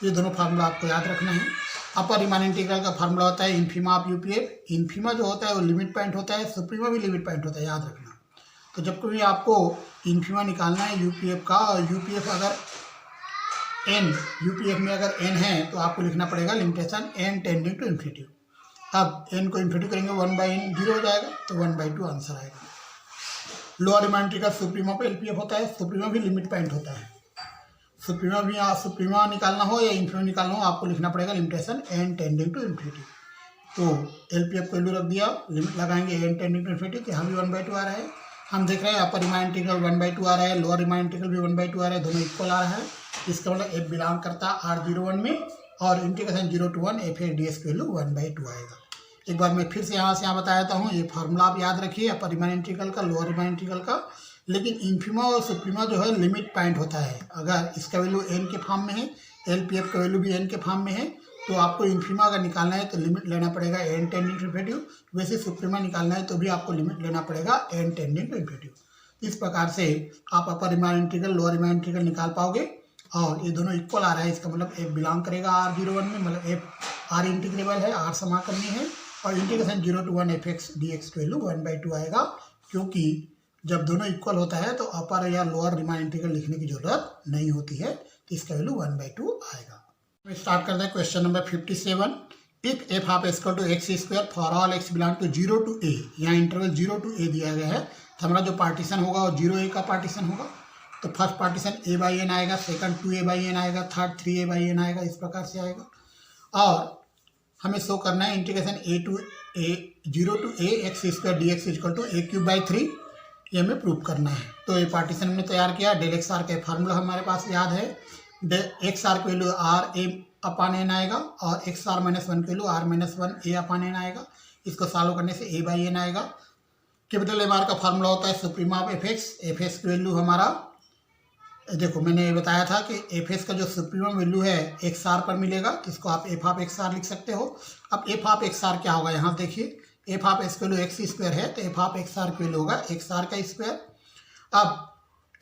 ये दोनों फार्मूला आपको याद रखना है। अपर रिमान इंटीग्रल का फार्मूला होता है इन्फीमा ऑफ यूपीएफ। इन्फीमा जो होता है वो लिमिट पॉइंट होता है, सुप्रीमा भी लिमिट पॉइंट होता है, याद रखना। तो जब कभी आपको इन्फीमा निकालना है यूपीएफ का, और यूपीएफ में अगर n है तो आपको लिखना पड़ेगा limitation n tending to infinity. अब n को इन्फिनिटी करेंगे 1/n 0 हो जाएगा, तो 1/2 आंसर आएगा। लोअर रिमाइंड इंटीग्रल सुप्रीमा पे एलपीएफ होता है, सुप्रीमा भी लिमिट पॉइंट होता है। सुप्रीमा निकालना हो या इन्फिनिटी निकालना हो आपको लिखना पड़ेगा limitation n tending to infinity. तो एलपीएफ को वैल्यू रख दिया, लिमिट लगाएंगे n टेंडिंग टू इन्फिनिटी, तो यहाँ भी 1/2 आ रहा है। हम देख रहे हैं अपर रिमाइंड इंटीग्रल 1/2 आ रहा है, लोअर रिमाइंड इंटीग्रल भी 1/2 आ रहा है, दोनों इक्वल आ रहा है। इसका मतलब f बिलोंग करता है R01 में और इंटीग्रेशन 0 to 1 f ds की वैल्यू 1/2 आएगा। एक बार मैं फिर से यहाँ बता देता हूँ, ये फार्मूला आप याद रखिए अपर रिमाइंड इंटीग्रल का, लोअर रिमाइंड इंटीग्रल का। लेकिन इन्फीमा और सुप्रीमा जो है लिमिट पॉइंट होता है। अगर इसका वैल्यू n के फॉर्म में है, एलपीएफ का वैल्यू भी n के फॉर्म में है, तो आपको इन्फीमा अगर निकालना है तो लिमिट लेना पड़ेगा n टेंडिंग टू इन्फिनिटी। वैसे सुप्रीमा निकालना है तो भी आपको लिमिट लेना पड़ेगा n टेंडिंग टू इन्फिनिटी। इस प्रकार से आप upper Riemann integral, lower Riemann integral निकाल पाओगे। और ये दोनों इक्वल आ रहा है, इसका मतलब f बिलोंग करेगा R01 में, मतलब f R इंटीग्रेबल है, R समा करनी है, और इंटीग्रेशन 0 to 1 fx dx की वैल्यू 1/2 आएगा। क्योंकि जब दोनों इक्वल होता है तो अपर या लोअर रिमाइंड इंटीग्रल लिखने की जरूरत नहीं होती है, तो इसका वैल्यू 1/2 आएगा। स्टार्ट करते हैं question number 57। If f of x to X square for all x belong to 0 to a, यहाँ इंटरवल 0 to a दिया गया है, तो हमारा जो पार्टीशन होगा वो 0a का पार्टीशन होगा। तो फर्स्ट पार्टीशन a/n आएगा, सेकंड 2a/n आएगा, थर्ड 3a/n आएगा, इस प्रकार से आएगा। और हमें शो करना है integration 0 to a x square dx equal to a³/3, ये हमें प्रूव करना है। तो ये पार्टीशन हमने तैयार किया। डेल एक्स आर का फार्मूला हमारे पास याद है, एक्स आर की वैल्यू r/a/n आएगा और एक्स r - 1 की वैल्यू r-1a/n आएगा। इसको सॉल्व करने से a/n आएगा। कैपिटल एम आर का फार्मूला होता है सुप्रीमा ऑफ एफ एक्स की वैल्यू हमारा, देखो मैंने ये बताया था कि एफ एस का जो सुप्रीमम वैल्यू है एक्स आर पर मिलेगा, तो इसको आप एफ ऑफ एक्स आर लिख सकते हो। अब एफ ऑफ एक्स आर क्या होगा, यहाँ देखिए एफ ऑफ एक्स की वैल्यू एक्स स्क्वायर है, तो एफ ऑफ एक्स आर की वैल्यू होगा एक्स आर का स्क्वायर। अब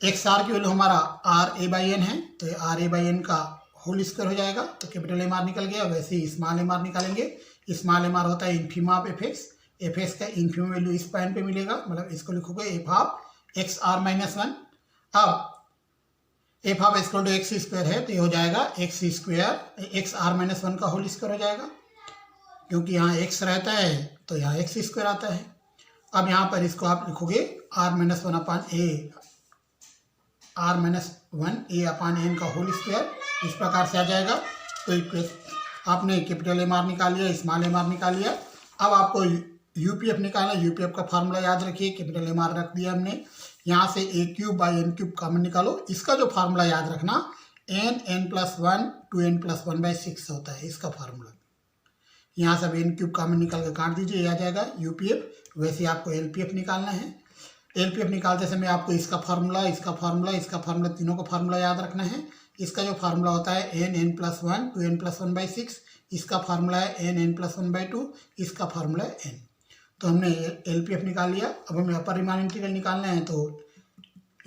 एक्स आर की वैल्यू हमारा r/a/n है, तो r/a/n का होल स्क्वायर हो जाएगा, तो कैपिटल एम आर निकल गया। वैसे ही स्मॉल एम आर निकालेंगे, स्मॉल एम आर होता है इन्फीमा ऑफ एफ एक्स का इन्फीमा वैल्यू इस पॉइंट पे मिलेगा, मतलब इसको लिखोगे एफ ऑफ एक्स r - 1। अब F of X to X square है, तो ये हो जाएगा एक्स स्क्वायर एक्स r - 1 का होल स्क्वायर हो जाएगा, क्योंकि यहाँ x रहता है तो यहाँ एक्स स्क्वायर आता है। अब यहाँ पर इसको आप लिखोगे r - 1a/n का होल स्क्वायर, इस प्रकार से आ जाएगा। तो आपने कैपिटल एम आर निकाल लिया, स्मॉल एम आर निकाल लिया। अब आपको यूपीएफ निकालना, यूपीएफ का फार्मूला याद रखिए, कैपिटल एम आर रख दिया हमने। यहाँ से a³ कॉमन निकालो, इसका जो फार्मूला याद रखना n+1 to n+1/6 होता है, इसका फार्मूला। यहाँ से n³ कॉमन निकाल के काट दीजिए, आ जाएगा यूपीएफ। वैसे आपको एलपीएफ निकालना है। एलपीएफ निकालते समय आपको इसका फार्मूला, इसका फार्मूला, इसका फार्मूला, तीनों का फार्मूला याद रखना है। इसका जो फार्मूला होता है n+1 to n+1/6, इसका फार्मूला है n+1/2, इसका फार्मूला है n। तो हमने एलपीएफ निकाल लिया। अब हमें अपर रिमाइंड इंटीग्रल निकालना है, तो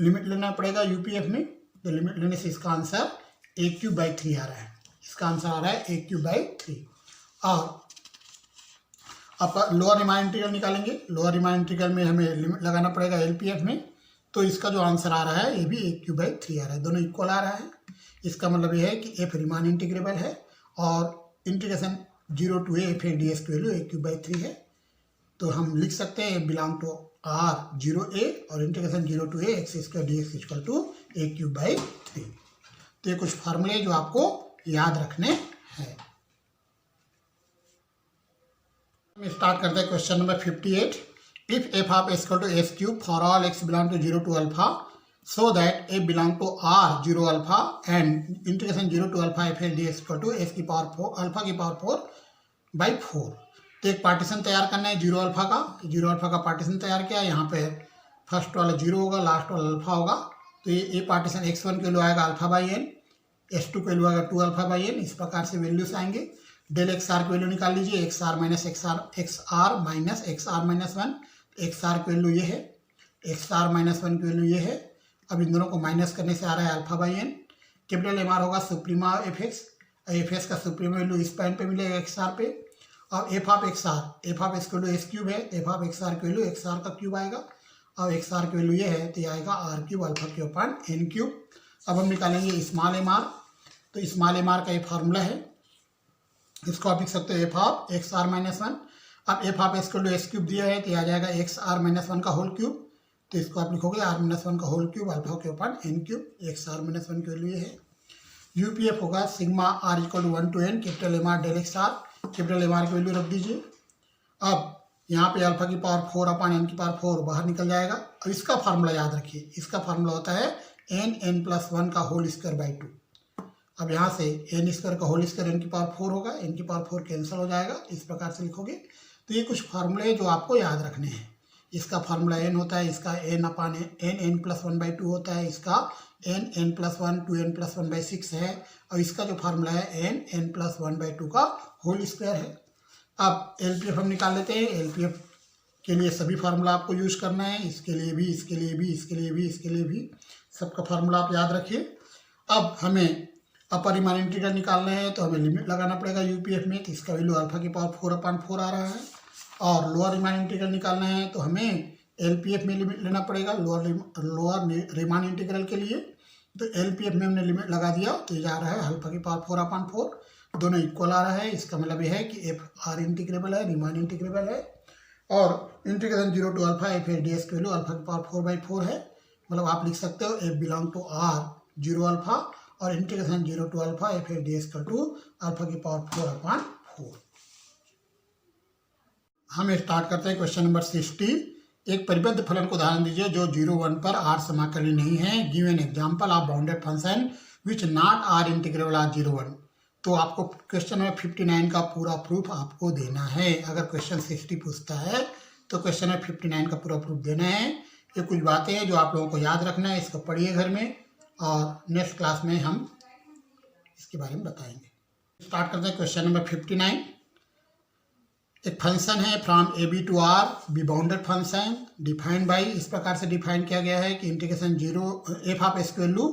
लिमिट लेना पड़ेगा यूपीएफ में। तो लिमिट लेने से इसका आंसर a³/3 आ रहा है, इसका आंसर आ रहा है a³/3। और अपर लोअर रिमाइंड इंटीग्रल निकालेंगे, लोअर रिमाइंड इंटीग्रल में हमें लिमिट लगाना पड़ेगा एलपीएफ में। तो इसका जो आंसर आ रहा है ये भी a³/3 आ रहा है, दोनों इक्वल आ रहा है। इसका मतलब ये है कि एफ रिमाइंड इंटीग्रेबल है और integration 0 to a f ds की वैल्यू a³/3 है। तो हम लिख सकते हैं बिलोंग टू R0a और integration 0 to a x² dx equal to a³/3। तो ये कुछ फार्मूले जो आपको याद रखने हैं। हम स्टार्ट करते हैं question number 58। If f of s equal to s³ for all x belong to 0 to alpha so that f belong to R0 alpha and integration 0 to alpha f dx equal to s की पावर 4 अल्फा की पावर 4/4। तो एक पार्टीशन तैयार करना है 0 अल्फा का पार्टीशन तैयार किया। यहाँ पे फर्स्ट वाला 0 होगा, लास्ट वाला अल्फा होगा। तो ये पार्टीशन x1 के वैल्यू आएगा अल्फा/n, s2 के वैल्यू आएगा 2 अल्फा/n। इस प्रकार से वैल्यूज आएंगे। डेल एक्स आर की वैल्यू निकाल लीजिए, X R minus X R -1, X R की वैल्यू ये है, एक्स आर -1 की वैल्यू ये है। अब इन दोनों को माइनस करने से आ रहा है अल्फा/n। कैपिटल एम आर होगा सुप्रीमा एफ एक्स का सुप्रीमा वैल्यू इस पॉइंट पे मिलेगा एक्स आर पे। और एफ ऑफ एक्स की वैल्यू s³ है, एफ ऑफ एक्स आर की वैल्यू एक्स आर का क्यूब आएगा और एक्स आर की वैल्यू ये है, तो ये आएगा r³ अल्फा³ अब हम निकालेंगे स्मॉल एम आर। तो स्मॉल एम आर का ये फार्मूला है, इसको आप लिख सकते हो एफ ऑफ एक्स आर -1। अब एफ ऑफ एक्स को s³ दिया है, तो आ जाएगा एक्स आर -1 का होल क्यूब। तो इसको आप लिखोगे r-1 का होल क्यूब अल्फा के ऊपर n क्यूब, x r-1 की वैल्यू ये है। यूपीएफ होगा sigma r equal to 1 to n capital M R del X R, capital M R की वैल्यू रख दीजिए। अब यहाँ पे अल्फा की पावर 4 अपान n की पावर 4 बाहर निकल जाएगा। अब इसका फार्मूला याद रखिए, इसका फार्मूला होता है n+1 का होल स्क्वायर बाई 2। अब यहाँ से n स्क्वायर का होल स्क्वायर n की पावर 4 होगा, n की पावर 4 कैंसिल हो जाएगा, इस प्रकार से लिखोगे। तो ये कुछ फार्मूले जो आपको याद रखने हैं। इसका फार्मूला n होता है, इसका n अपान n+1/2 होता है, इसका n+1 2n+1/6 है, और इसका जो फार्मूला है n+1/2 का होल स्क्वायर है। अब एलपीएफ हम निकाल लेते हैं। एलपीएफ के लिए सभी फार्मूला आपको यूज करना है, इसके लिए भी, इसके लिए भी, इसके लिए भी, इसके लिए भी, सबका फार्मूला आप याद रखिए। अब हमें अपर रीमान इंटीग्रल निकालना है तो हमें लिमिट लगाना पड़ेगा यूपीएफ में, तो इसका वैल्यू अल्फा की पावर 4/4 आ रहा है। और लोअर रीमान इंटीग्रल निकालना है तो हमें एलपीएफ में लिमिट लेना पड़ेगा लोअर रीमान इंटीग्रल के लिए। तो एलपीएफ में हमने लिमिट लगा दिया तो ये जा रहा है अल्फा की पावर 4/4, दोनों इक्वल आ रहा है। इसका मतलब ये है कि एफ आर इंटीग्रेबल है, रीमान इंटीग्रेबल है। और integration 0 to alpha F D S की वैल्यू अल्फा की पावर 4/4 है। मतलब आप लिख सकते हो F belong to R 0 alpha और integration 0 to alpha F D S to alpha की पावर 4/4। हम स्टार्ट करते हैं क्वेश्चन नंबर 60। एक परिबद्ध फलन को उदाहरण दीजिए जो 0-1 पर आर समाकलनीय नहीं है। Give an example of bounded function which not R integrable R 0-1। तो आपको क्वेश्चन नंबर 59 का पूरा प्रूफ आपको देना है। अगर क्वेश्चन 60 पूछता है तो क्वेश्चन नंबर 59 का पूरा प्रूफ देना है। ये कुछ बातें हैं जो आप लोगों को याद रखना है, इसको पढ़िए घर में और नेक्स्ट क्लास में हम इसके बारे में बताएंगे। स्टार्ट करते हैं क्वेश्चन नंबर 59। एक फंक्शन है from A B to R be bounded function defined by, इस प्रकार से डिफाइन किया गया है कि इंटीग्रेशन 0 एफ ऑफ एक्स की वैल्यू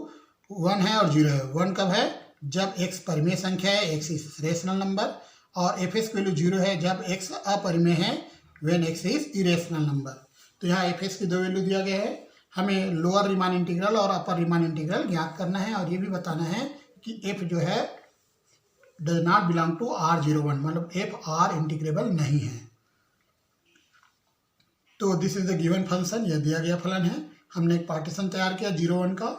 1 है और 0 है। 1 कब है? जब x परिमेय संख्या है, x इज रेशनल नंबर, और एफ एक्स की वैल्यू 0 है जब x अपरिमेय है, when x is irrational number. तो यहाँ एफ एक्स की दो वैल्यू दिया गया है। हमें लोअर रीमान इंटीग्रल और अपर रीमान इंटीग्रल ज्ञात करना है और ये भी बताना है कि f जो है does not belong to R01, मतलब एफ आर इंटीग्रेबल नहीं है। तो this is the given function, यह दिया गया फलन है। हमने एक पार्टीशन तैयार किया 0-1 का,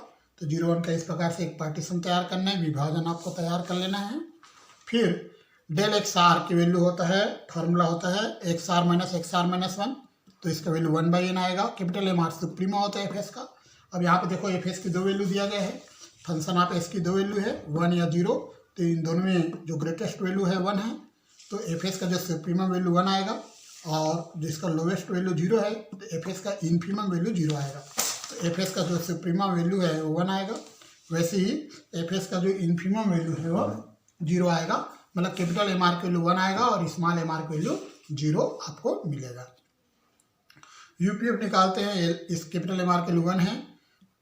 तो 0-1 का इस प्रकार से एक पार्टीशन तैयार करना है, विभाजन आपको तैयार कर लेना है। फिर डेल एक्स आर की वैल्यू होता है, फार्मूला होता है एक्स आर माइनस 1, तो इसका वैल्यू 1/n आएगा। कैपिटल एम आर सुप्रीमा होता है एफ एस का। अब यहाँ पे देखो एफ एस की दो वैल्यू दिया गया है, फंक्शन ऑफ एस की दो वैल्यू है 1 या 0, तो इन दोनों में जो ग्रेटेस्ट वैल्यू है 1 है, तो एफ एस का जो सुप्रीमम वैल्यू 1 आएगा और जिसका लोवेस्ट वैल्यू 0 है तो एफ एस का इन्फीमम वैल्यू 0 आएगा। तो एफ एस का जो सुप्रीमम वैल्यू है वो 1 आएगा, वैसे ही एफ एस का जो इन्फीमम वैल्यू है वो 0 आएगा। मतलब कैपिटल एम आर की वैल्यू 1 आएगा और स्मॉल एम आर की वैल्यू 0 आपको मिलेगा। यूपीएफ निकालते हैं, इस कैपिटल एम आर की वैल्यू 1 है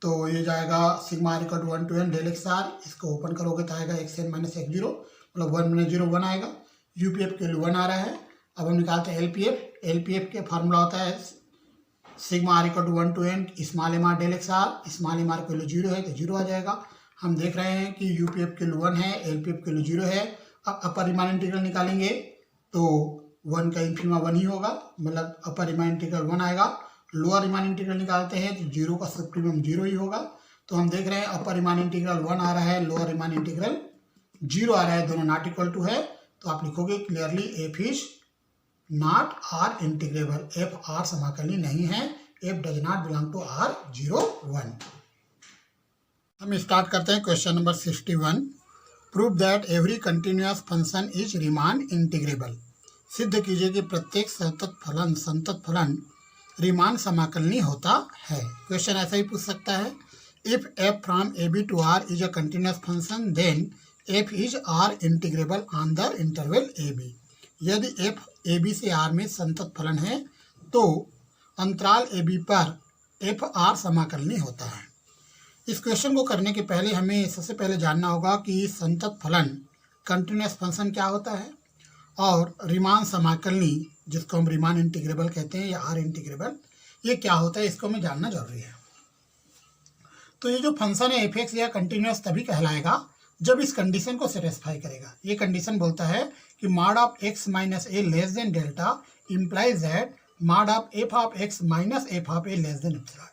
तो ये जाएगा sigma are equal to 1 to n del X R. इसको ओपन करोगे तो आएगा xn माइनस x0, मतलब 1-0 1 आएगा। यूपीएफ के लिए 1 आ रहा है। अब हम निकालते हैं एलपीएफ। एलपीएफ के फार्मूला होता है sigma are equal to 1 to n small M R del X R. Small M R के लिए 0 है तो 0 आ जाएगा। हम देख रहे हैं कि यूपीएफ के लिए 1 है, एलपीएफ के लिए 0 है। अब अपर रीमान इंटीग्रल निकालेंगे तो 1 का इन्फीमा 1 ही होगा, मतलब अपर रीमान इंटीग्रल 1 आएगा। लोअर रीमान इंटीग्रल निकालते हैं तो 0 का सुप्रीमम 0 ही होगा। तो हम देख रहे हैं अपर रीमान इंटीग्रल 1 आ रहा है, लोअर रीमान इंटीग्रल 0 आ रहा है, दोनों नॉट इक्वल टू है। तो आप लिखोगे clearly F is not R integrable, F R समाकलनीय नहीं है, F does not belong to R01। हम स्टार्ट करते हैं question number 61। Prove that every continuous function is Riemann integrable. सिद्ध कीजिए कि प्रत्येक संतत फलन रीमान समाकलनीय होता है। क्वेश्चन ऐसा ही पूछ सकता है, if F from A B to R is a continuous function then F is R integrable on the interval A B. यदि एफ ए बी से आर में संतत फलन है तो अंतराल ए बी पर एफ आर समाकलनीय होता है। इस क्वेश्चन को करने के पहले हमें सबसे पहले जानना होगा कि संतत फलन कंटिन्यूअस फंक्शन क्या होता है और रीमान समाकलनीय जिसको हम रीमान इंटीग्रेबल कहते हैं या आर इंटीग्रेबल, ये क्या होता है, इसको हमें जानना जरूरी है। तो ये जो फंक्शन है एफ एक्स या कंटिन्यूअस तभी कहलाएगा जब इस कंडीशन को सेटिस्फाई करेगा। ये कंडीशन बोलता है कि mod of x minus a less than delta implies that mod of F of x minus F of A less than epsilon.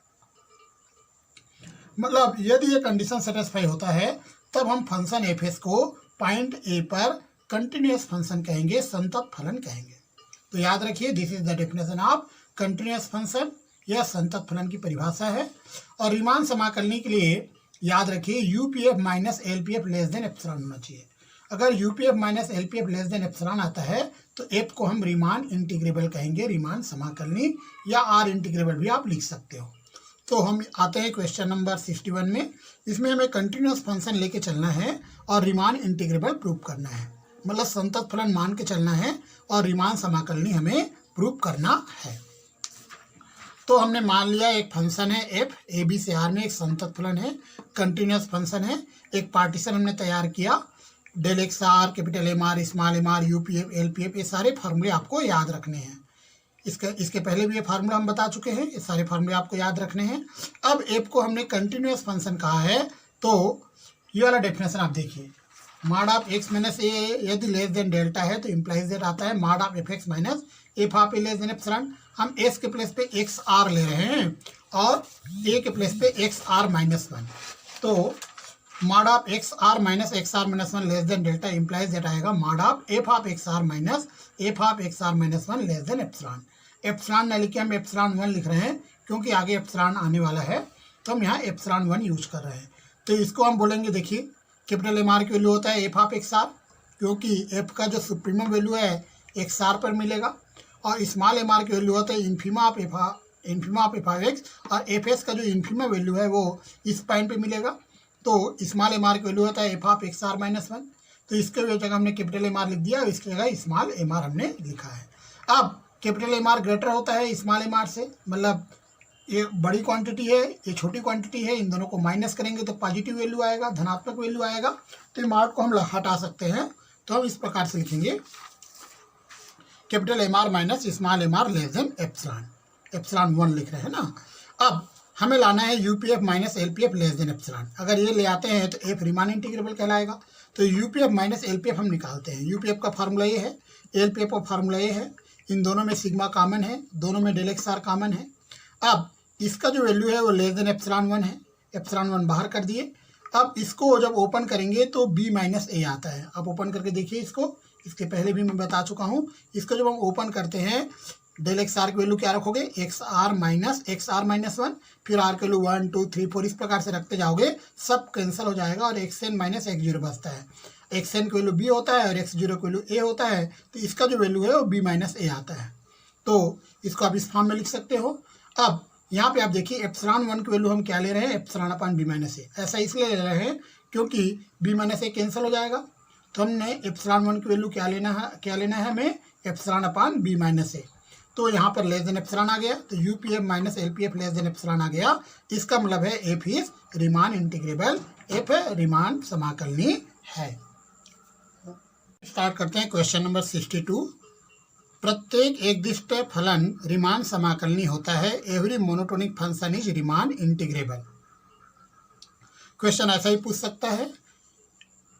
मतलब यदि ये कंडीशन सेटिस्फाई होता है तब हम फंक्शन एफ एस को पॉइंट ए पर कंटिन्यूस फंक्शन कहेंगे, संतत फलन कहेंगे। तो याद रखिए, this is the definition of continuous function. यह संतत फलन की परिभाषा है। और रीमान समाकलनी के लिए याद रखिए UPF minus LPF less than epsilon होना चाहिए। अगर UPF minus LPF less than epsilon आता है तो एफ को हम रीमान इंटीग्रेबल कहेंगे, रीमान समाकलनी, या आर इंटीग्रेबल भी आप लिख सकते हो। तो हम आते हैं क्वेश्चन नंबर 61 में। इसमें हमें कंटिन्यूस फंक्शन लेके चलना है और रीमान इंटीग्रेबल प्रूव करना है, मतलब संतत फलन मान के चलना है और रीमान समाकलनी हमें प्रूव करना है। तो हमने मान लिया एक फंक्शन है एफ, ए बी से आर में एक संतत फलन है, कंटिन्यूस फंक्शन है। एक पार्टीशन हमने तैयार किया, del X R, capital M R, small M R, UPF, LPF, ये सारे फार्मूले आपको याद रखने हैं। इसके पहले भी ये फार्मूला हम बता चुके हैं, ये सारे फार्मूले आपको याद रखने हैं। अब एफ को हमने कंटिन्यूस फंक्शन कहा है, तो ये वाला डेफिनेशन आप देखिए, mod of x minus a यदि लेस देन डेल्टा है तो इम्प्लाइज दैट आता है mod of F X minus F of A less than epsilon. हम एस के प्लेस पे एक्स आर ले रहे हैं और ए के प्लेस पे एक्स आर माइनस वन, तो mod of X R minus X R minus one less than delta implies that आएगा mod of F of X R minus F of X R minus one less than epsilon. Epsilon न लिखे हम एप्सिलॉन वन लिख रहे हैं क्योंकि आगे एप्सिलॉन आने वाला है, तो हम यहाँ एप्सिलॉन वन यूज कर रहे हैं। तो इसको हम बोलेंगे, देखिए कैपिटल एम आर की वैल्यू होता है एफ ऑफ एक्स आर, क्योंकि एफ का जो सुप्रीमम वैल्यू है एक्स आर पर मिलेगा, और स्मॉल एम आर की वैल्यू होता है infima of F of x, और एफ एस का जो इन्फीमा वैल्यू है वो इस पॉइंट पे मिलेगा। तो स्मॉल एम आर की वैल्यू होता है F of X R minus one, तो इसके जगह हमने कैपिटल एम आर लिख दिया, इसकी जगह स्मॉल एम आर हमने लिखा है। अब कैपिटल एम आर ग्रेटर होता है स्मॉल एम आर से, मतलब ये बड़ी क्वांटिटी है, ये छोटी क्वांटिटी है, इन दोनों को माइनस करेंगे तो पॉजिटिव वैल्यू आएगा, धनात्मक वैल्यू आएगा। तो एम आर को हम हटा सकते हैं, तो हम इस प्रकार से लिखेंगे capital M R minus small M R less than epsilon, epsilon one लिख रहे हैं ना। अब हमें लाना है UPF minus LPF less than epsilon. अगर ये ले आते हैं तो एफ रीमान इंटीग्रेबल कहलाएगा। तो यूपीएफ माइनस एलपीएफ हम निकालते हैं। यूपीएफ का फार्मूला ये है, एलपीएफ का फार्मूला ये है, इन दोनों में सिग्मा कॉमन है, दोनों में डेल एक्स आर कॉमन है। अब इसका जो वैल्यू है वो लेस देन एप्सिलॉन वन है, एप्सिलॉन वन बाहर कर दिए। अब इसको जब ओपन करेंगे तो बी माइनस ए आता है। आप ओपन करके देखिए इसको, इसके पहले भी मैं बता चुका हूँ। इसको जब हम ओपन करते हैं, डेल एक्स आर की वैल्यू क्या रखोगे, एक्स आर माइनस वन, फिर आर की वैल्यू 1 2 3 4 इस प्रकार से रखते जाओगे, सब कैंसिल हो जाएगा और X N minus X zero बचता है। एक्स एन की वैल्यू बी होता है और एक्स जीरो की वैल्यू ए होता है, तो इसका जो वैल्यू है वो बी माइनस ए आता है। तो इसको आप इस फॉर्म में लिख सकते हो। अब यहाँ पे आप देखिए एप्सिलॉन वन की वैल्यू हम क्या ले रहे हैं, एप्सिलॉन अपान बी माइनस ए। ऐसा इसलिए ले रहे हैं क्योंकि बी माइनस ए कैंसिल हो जाएगा, तो हमने एप्सिलॉन वन की वैल्यू क्या लेना है हमें, epsilon upon B minus A. तो यहाँ पर लेस देन एप्सिलॉन आ गया, तो UPF minus LPF less than epsilon आ गया। इसका मतलब है F is Riemann integrable, F Riemann समाकलनी है। स्टार्ट करते हैं क्वेश्चन नंबर 62। प्रत्येक एकदिष्ट फलन रीमान समाकलनी होता है। Every monotonic function is Riemann integrable. Question ऐसा ही पूछ सकता है,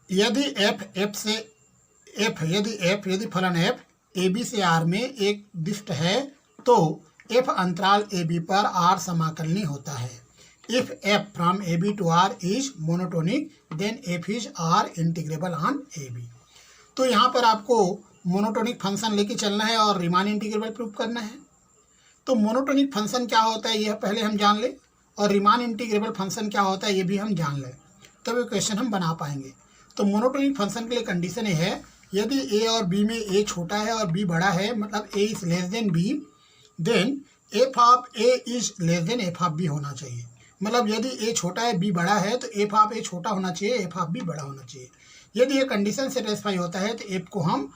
यदि यदि फलन एफ ए बी से आर में एक दिष्ट है तो एफ अंतराल ए बी पर आर समाकलनी होता है। If F from A B to R is monotonic then F is R integrable on A B. तो यहाँ पर आपको मोनोटोनिक फंक्शन लेके चलना है और रीमान इंटीग्रेबल प्रूव करना है। तो मोनोटोनिक फंक्शन क्या होता है यह पहले हम जान ले, और रीमान इंटीग्रेबल फंक्शन क्या होता है ये भी हम जान लें, तब ये क्वेश्चन हम बना पाएंगे। तो मोनोटोनिक फंक्शन के लिए कंडीशन ये है, यदि ए और बी में ए छोटा है और बी बड़ा है, मतलब A is less than B, then F of A is less than F of B होना चाहिए। मतलब यदि ए छोटा है बी बड़ा है तो एफ ऑफ ए छोटा होना चाहिए, एफ ऑफ बी बड़ा होना चाहिए। यदि ये कंडीशन सेटिस्फाई होता है तो एफ को हम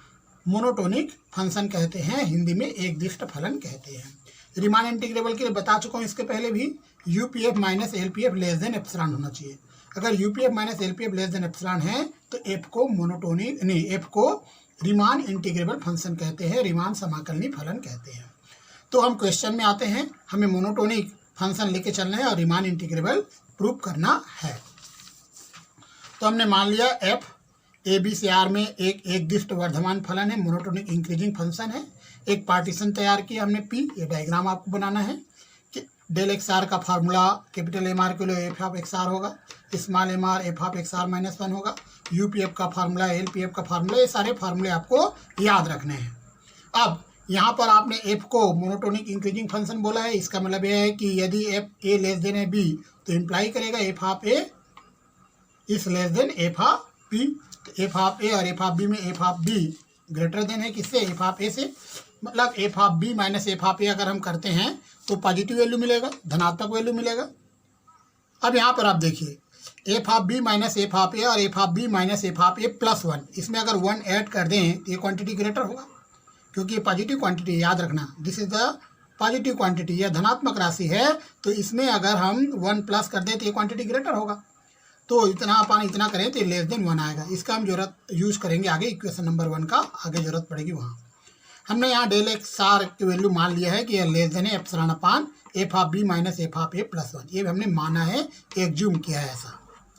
मोनोटोनिक फंक्शन कहते हैं, हिंदी में एकदिष्ट फलन कहते हैं। रीमान इंटीग्रेबल के लिए बता चुका हूँ इसके पहले भी, UPF minus LPF less than epsilon होना चाहिए। अगर UPF minus LPF less than epsilon है तो एफ को मोनोटोनिक नहीं, एफ को रीमान इंटीग्रेबल फंक्शन कहते हैं, रीमान समाकलनी फलन कहते हैं। तो हम क्वेश्चन में आते हैं, हमें मोनोटोनिक फंक्शन लेके चलना है और रीमान इंटीग्रेबल प्रूव करना है। तो हमने मान लिया एफ ए बी से आर में एक एकदिष्ट वर्धमान फलन है, मोनोटोनिक इंक्रीजिंग फंक्शन है। एक पार्टीशन तैयार किया हमने पी, ये डायग्राम आपको बनाना है कि डेल एक्स आर का फार्मूला कैपिटल एम आर के लिए एफ ऑफ एक्स आर होगा, small M R F of X R minus 1 होगा, यू पी एफ का फार्मूला, एल पी एफ का फार्मूला, ये सारे फार्मूले आपको याद रखने हैं। अब यहाँ पर आपने एफ को मोनोटोनिक इंक्रीजिंग फंक्शन बोला है, इसका मतलब यह है कि यदि एफ ए लेस देन है बी तो इम्प्लाई करेगा F of A is less than F of B. F of ए और एफ ऑफ बी में F of B greater than है किससे, एफ ऑफ ए से, मतलब F of B minus F of A अगर हम करते हैं तो पॉजिटिव वैल्यू मिलेगा, धनात्मक वैल्यू मिलेगा। अब यहाँ पर आप देखिए F of B minus F of ए और F of B minus F of A plus 1, इसमें अगर 1 ऐड कर दें तो ये क्वांटिटी ग्रेटर होगा, क्योंकि ये पॉजिटिव क्वांटिटी, याद रखना this is the positive quantity, यह धनात्मक राशि है, तो इसमें अगर हम 1 प्लस कर दें तो ये क्वांटिटी ग्रेटर होगा। तो इतना अपन इतना करें तो लेस देन 1 आएगा, इसका हम जरूरत यूज़ करेंगे आगे, इक्वेशन नंबर 1 का आगे जरूरत पड़ेगी वहाँ। हमने यहाँ डेल एक्स आर की वैल्यू मान लिया है कि यह लेस देन है epsilon upon F of B minus F of A plus 1, ये हमने माना है, एग्ज्यूम किया है ऐसा,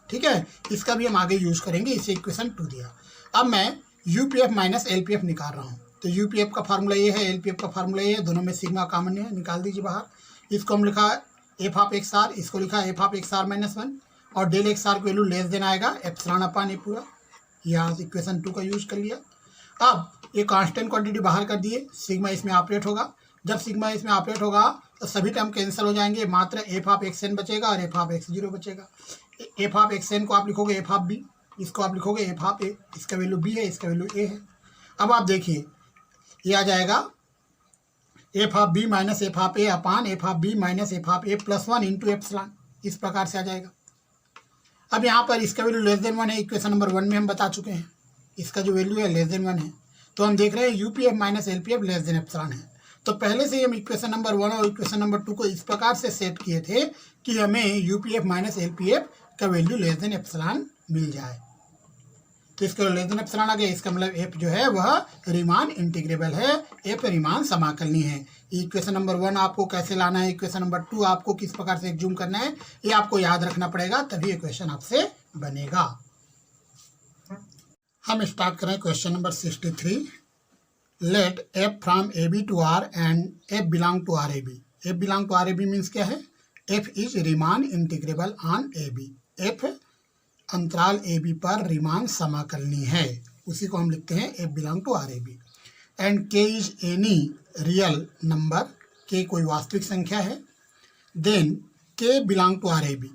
ठीक है। इसका भी हम आगे यूज़ करेंगे, इसे इक्वेशन 2 दिया। अब मैं you P F minus L P F निकाल रहा हूँ, तो यू पी एफ का फार्मूला ये है, एल पी एफ का फार्मूला ये है, दोनों में सिग्मा कॉमन है, निकाल दीजिए बाहर। इसको हम लिखा एफ ऑफ एक्स आर, इसको लिखा F of X R minus 1, और डेल एक्स आर की वैल्यू लेस देन आएगा एप्सिलॉन अपान ए पूरा, यहाँ से इक्वेशन 2 का यूज़ कर लिया। अब ये कांस्टेंट क्वांटिटी बाहर कर दिए, सिग्मा इसमें ऑपरेट होगा, जब सिग्मा इसमें ऑपरेट होगा तो सभी टर्म कैंसिल हो जाएंगे, मात्र एफ ऑफ एक्स एन बचेगा और एफ ऑफ एक्स जीरो बचेगा। एफ ऑफ एक्स एन को आप लिखोगे एफ ऑफ बी, इसको आप लिखोगे एफ ऑफ ए, इसका वैल्यू बी है, इसका वैल्यू ए है। अब आप देखिए ये आ जाएगा F of B minus F of A upon F of B minus F of A plus 1 into epsilon, इस प्रकार से आ जाएगा। अब यहाँ पर इसका वैल्यू लेस देन 1 है, इक्वेशन नंबर 1 में हम बता चुके हैं, इसका जो वैल्यू है लेस देन 1 है, तो हम देख रहे हैं you P F minus L P F less than epsilon है। तो पहले से ही हम इक्वेशन नंबर 1 और इक्वेशन नंबर 2 को इस प्रकार से सेट किए थे कि हमें you P F minus L P F का वैल्यू लेस देन एप्सिलॉन मिल जाए, तो इसका लेस देन एप्सिलॉन आ गया, इसका मतलब एफ जो है वह रीमान इंटीग्रेबल है, एफ रीमान समाकलनीय है। इक्वेशन नंबर 1 आपको कैसे लाना है, इक्वेशन नंबर 2 आपको किस प्रकार से एग्ज्यूम करना है, ये आपको याद रखना पड़ेगा, तभी इक्वेशन आपसे बनेगा। हम स्टार्ट करें question number 63। Let F from A B to R and F belong to R A B. F belong to R A B means क्या है, F is Riemann integrable on A B, F अंतराल ए बी पर रीमान समाकलनीय है, उसी को हम लिखते हैं F belong to R A B. And K is any real number, K कोई वास्तविक संख्या है, then K belong to R A B,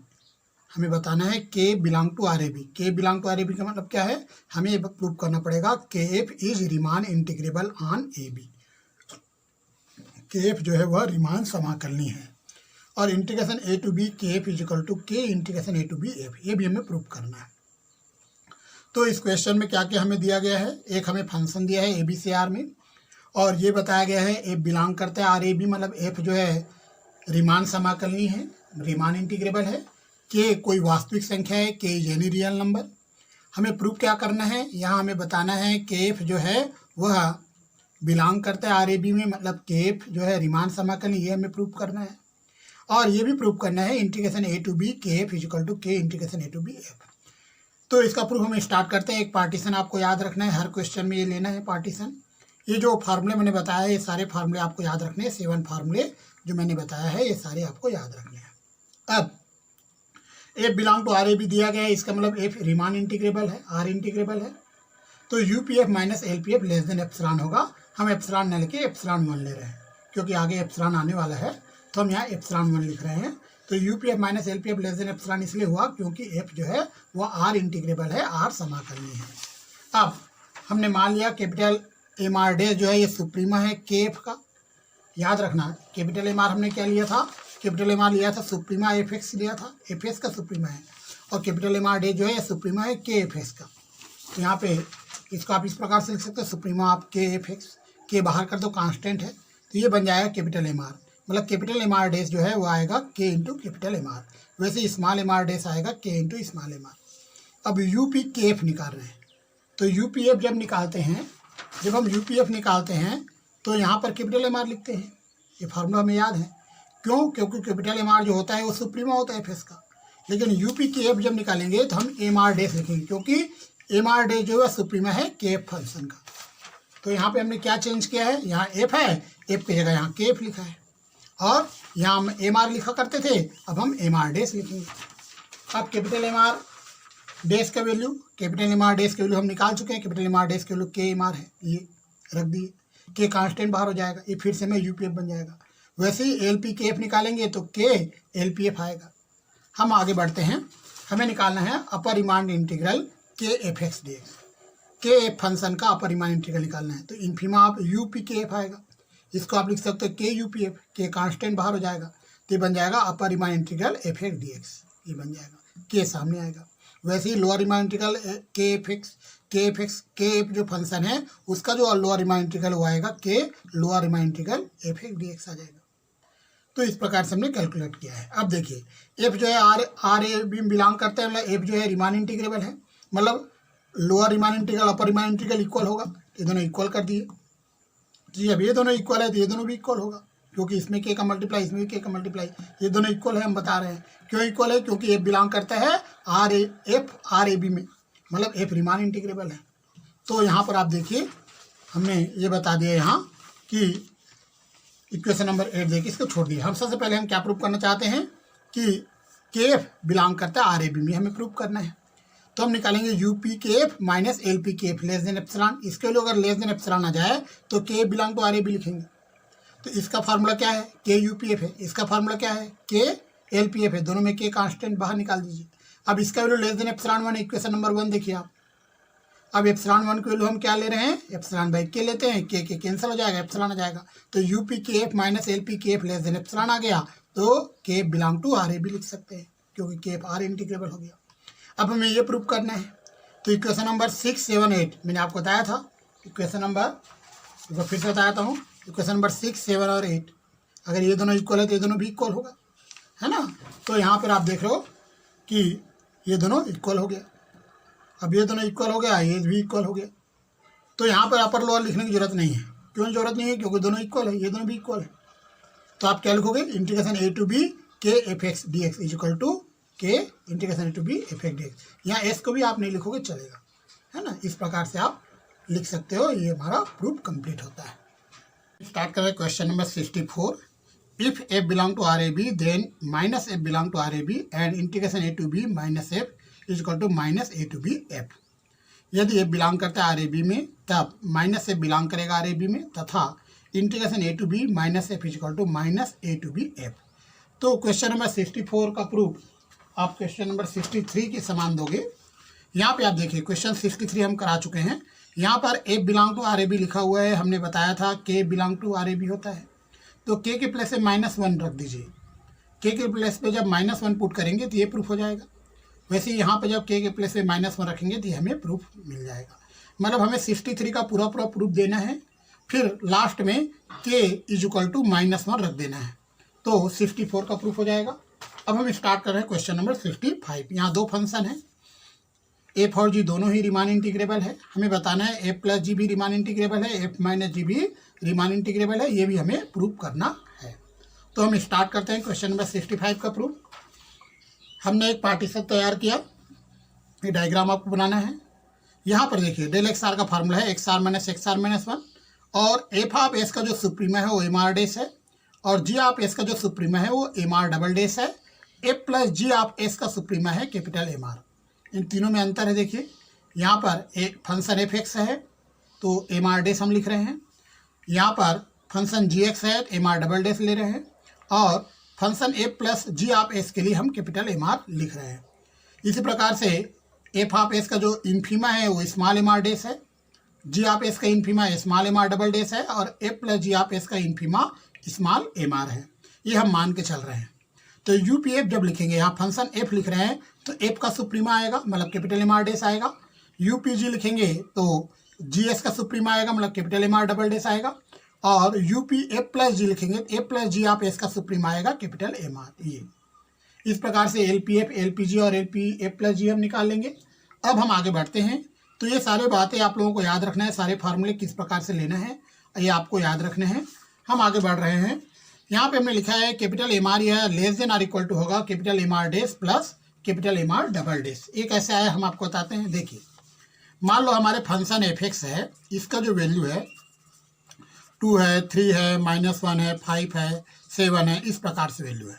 हमें बताना है K belong to R A B. K belong to R A B का मतलब क्या है, हमें ये प्रूव करना पड़ेगा K F is Riemann integrable on A B, K F जो है वह रीमान समाकलनीय है, और integration A to B K F is equal to K integration A to B F, ये भी हमें प्रूव करना है। तो इस क्वेश्चन में क्या क्या हमें दिया गया है, एक हमें फंक्शन दिया है ए बी से आर में, और ये बताया गया है एफ बिलोंग करता है आर ए बी, मतलब एफ जो है रीमान समाकलनीय है, रीमान इंटीग्रेबल है, के कोई वास्तविक संख्या है, के इज एनी रियल नंबर। हमें प्रूव क्या करना है, यहाँ हमें बताना है के एफ जो है वह बिलोंग करता है आर ए बी में, मतलब के एफ जो है रीमान समाकलनीय, ये हमें प्रूव करना है। और ये भी प्रूव करना है integration A to B K F is equal to K integration A to B F. तो इसका प्रूफ हम स्टार्ट करते हैं। एक पार्टीशन आपको याद रखना है, हर क्वेश्चन में ये लेना है पार्टीशन। ये जो फार्मूले मैंने बताया है, ये सारे फार्मूले आपको याद रखने हैं, 7 फार्मूले जो मैंने बताया है ये सारे आपको याद रखने हैं। अब F belong to R A B दिया गया है, इसका मतलब एफ रीमान इंटीग्रेबल है, आर इंटीग्रेबल है, तो U P F minus L P F less than epsilon होगा। हम एप्सिलॉन न लेके एप्सिलॉन 1 ले रहे हैं, क्योंकि आगे एप्सिलॉन आने वाला है, तो हम यहाँ एप्सिलॉन 1 लिख रहे हैं। तो U P F minus L P F less than epsilon इसलिए हुआ क्योंकि एफ जो है वो आर इंटीग्रेबल है, आर समाकलनीय है। अब हमने मान लिया कैपिटल एम आर डे जो है ये सुप्रीमा है के एफ का, याद रखना। कैपिटल एम आर हमने क्या लिया था, कैपिटल एम आर लिया था सुप्रीमा एफ एक्स लिया था, एफ एस का सुप्रीमा है, और कैपिटल एम आर डे जो है सुप्रीमा है के एफ एक्स का। तो यहाँ पे इसको आप इस प्रकार से लिख सकते हो, सुप्रीमा आप के एफ एक्स, के बाहर कर दो कांस्टेंट है, तो ये बन जाएगा कैपिटल एम आर, मतलब कैपिटल एम आर डेस जो है वो आएगा के इंटू कैपिटल एम आर, वैसे स्मॉल एम आर डेस आएगा के इंटू स्मॉल एम आर। अब यू पी के एफ निकाल रहे हैं, तो यू पी एफ जब निकालते हैं, जब हम यू पी एफ निकालते हैं तो यहाँ पर कैपिटल एम आर लिखते हैं, ये फार्मूला हमें याद है। क्यों? क्योंकि कैपिटल एम आर जो होता है वो सुप्रीमा होता है एफ एस का, लेकिन यू पी के एफ जब निकालेंगे तो हम एम आर डेस लिखेंगे, क्योंकि एम आर डे जो है सुप्रीमा है के एफ फंक्शन का। तो यहाँ पे हमने क्या चेंज किया है, यहाँ एफ है, एफ की जगह यहाँ के एफ लिखा है। और यहाँ हम एम आर लिखा करते थे, अब हम एम आर डैश लिखेंगे। अब कैपिटल एम आर डैश का value, capital M R dash का वैल्यू हम निकाल चुके हैं। कैपिटल एम आर डैश का वैल्यू के एम आर है, ये रख दिए। के कांस्टेंट बाहर हो जाएगा, ये फिर से में यूपीएफ बन जाएगा। वैसे ही एल पी के एफ निकालेंगे तो के एल पी एफ आएगा। हम आगे बढ़ते हैं, हमें निकालना है अपर Riemann integral K F x D x. K F function का अपर रिमांड इंटीग्रल निकालना है, तो इनफीमा आप यू पी के एफ आएगा। इसको आप लिख सकते हो K U P F, K constant बाहर हो जाएगा तो ये बन जाएगा upper Riemann integral F x D x, ये बन जाएगा। के सामने आएगा। वैसे ही lower Riemann integral K F X, K F जो फंक्शन है उसका जो लोअर रिमांड इंटीग्रल वो आएगा K lower Riemann integral F x D X आ जाएगा। तो इस प्रकार से हमने कैलकुलेट किया है। अब देखिए एफ जो है आर ए बी में बिलोंग करते हैं, मतलब एफ जो है रिमांड इंटीग्रेबल है, मतलब लोअर रिमांड इंटीग्रल अपर रिमांड इंटीग्रल इक्वल होगा। ये दोनों इक्वल कर दिए जी। अब ये दोनों इक्वल है तो ये दोनों भी इक्वल होगा, क्योंकि इसमें के का मल्टीप्लाई इसमें भी के का मल्टीप्लाई, ये दोनों इक्वल है। हम बता रहे हैं क्यों इक्वल है, क्योंकि एफ बिलोंग करता है एफ आर ए बी में, मतलब एफ रिमांड इंटीग्रेबल है। तो यहाँ पर आप देखिए हमने ये बता दिया यहाँ कि इक्वेशन नंबर 8 देखिए, इसको छोड़ दिए। हम सबसे पहले हम क्या प्रूव करना चाहते हैं कि के एफ बिलोंग करता है आर ए बी में, हमें प्रूव करना है। तो हम निकालेंगे you P K F minus L P K F less than epsilon. इसके लिए अगर लेस देन एप्सिलॉन आ जाए तो K F belong to R A B लिखेंगे। तो इसका फार्मूला क्या है, के यू पी एफ है। इसका फार्मूला क्या है, के एल पी एफ है। दोनों में के कांस्टेंट बाहर निकाल दीजिए। अब इसका value less than epsilon 1, equation number 1 देखिए आप। अब एप्सिलॉन 1 की वैल्यू हम क्या ले रहे हैं, एप्सिलॉन बाई के लेते हैं। के कैंसिल हो जाएगा, एप्सिलॉन आ जाएगा। तो U P K F minus L P K F less than epsilon आ गया, तो K F belong to R A B लिख सकते हैं, क्योंकि के एफ आर इंटीग्रेबल हो गया। अब हमें ये प्रूव करना है। तो इक्वेशन नंबर 6, 7, 8 मैंने आपको बताया था। इक्वेशन नंबर फिर से बताता हूँ, इक्वेशन नंबर 6, 7 और 8 अगर ये दोनों इक्वल है तो ये दोनों भी इक्वल होगा, है ना। तो यहाँ पर आप देख रहे हो कि ये दोनों इक्वल हो गया। अब ये दोनों इक्वल हो गया, ये भी इक्वल हो गया। तो यहाँ पर अपर लोअर लिखने की जरूरत नहीं है। क्यों जरूरत नहीं है, क्योंकि दोनों इक्वल है, ये दोनों भी इक्वल है। तो आप क्या लिखोगे, integration A to B K F x D X is equal to K integration A to B F x D X. यहाँ एस को भी आप नहीं लिखोगे चलेगा, है ना। इस प्रकार से आप लिख सकते हो। ये हमारा प्रूफ कंप्लीट होता है। स्टार्ट करें question number 64। If F belong to R A B then minus F belong to R A B and integration A to B minus F is equal to minus A to B F. यदि एफ बिलोंग करता है आर ए बी में तब माइनस एफ बिलोंग करेगा आर ए बी में, तथा integration A to B minus F is equal to minus A to B F. तो क्वेश्चन नंबर 64 का प्रूफ आप क्वेश्चन नंबर 63 के समान दोगे। यहाँ पे आप देखिए क्वेश्चन 63 हम करा चुके हैं। यहाँ पर F belong to R A B लिखा हुआ है। हमने बताया था के belong to R A B होता है, तो के के प्लेस पे -1 रख दीजिए। के प्लेस पे जब -1 पुट करेंगे तो ये प्रूफ हो जाएगा। वैसे यहाँ पे जब के प्लेस पे -1 रखेंगे तो ये हमें प्रूफ मिल जाएगा। मतलब हमें 63 का पूरा प्रूफ देना है, फिर लास्ट में के इज इक्वल टू -1 रख देना है, तो 64 का प्रूफ हो जाएगा। अब हम स्टार्ट कर रहे हैं क्वेश्चन नंबर 65। यहाँ दो फंक्शन है, एफ और जी दोनों ही रिमान इंटीग्रेबल है। हमें बताना है एफ प्लस जी भी रिमान इंटीग्रेबल है, एफ माइनस जी भी रिमान इंटीग्रेबल है। ये भी हमें प्रूफ करना है। तो हम स्टार्ट करते हैं क्वेश्चन नंबर 65 का प्रूफ। हमने एक पार्टीशन तैयार किया, ये डायग्राम आपको बनाना है। यहाँ पर देखिए डेल एक्स आर का फार्मूला है X R minus X R minus 1, और एफ ऑफ एस का जो सुप्रीमा है वो एम आर डैश है, और जी ऑफ एस का जो सुप्रीमा है वो एम आर डबल डैश है। F plus G of S का सुप्रीमा है कैपिटल एम आर। इन तीनों में अंतर है। देखिए यहाँ पर एक फंक्शन एफ एक्स है तो एम आर डैश हम लिख रहे हैं, यहाँ पर फंक्शन जी एक्स है एम आर डबल डैश ले रहे हैं, और function F plus G of S के लिए हम कैपिटल एम आर लिख रहे हैं। इसी प्रकार से एफ ऑफ एस का जो इन्फीमा है वो स्मॉल एम आर डैश है, जी ऑफ एस का infima small M R double dash है, और F plus G of S का इन्फीमा स्मॉल एम आर है। ये हम मान के चल रहे हैं। तो यू पी एफ जब लिखेंगे, यहाँ फंक्शन एफ लिख रहे हैं तो एफ का सुप्रीमा आएगा, मतलब कैपिटल एम आर डैश आएगा। यू पी जी लिखेंगे तो जी एस का सुप्रीमा आएगा, मतलब capital M R double dash आएगा। और U P F plus G लिखेंगे, F plus G of S का सुप्रीमा आएगा कैपिटल एम आर। ये इस प्रकार से L P F, L P G और एल पी एफ प्लस जी हम निकाल लेंगे। अब हम आगे बढ़ते हैं। तो ये सारे बातें आप लोगों को याद रखना है, सारे फार्मूले किस प्रकार से लेना है ये आपको याद रखने हैं। हम आगे बढ़ रहे हैं। यहाँ पे हमने लिखा है कैपिटल एम आर या less than are equal to होगा capital M R dash plus capital M R double dash. ये कैसे आया हम आपको बताते हैं। देखिए मान लो हमारे फंक्शन एफ एक्स है, इसका जो वैल्यू है 2 है, 3 है, -1 है, 5 है, 7 है, इस प्रकार से वैल्यू है।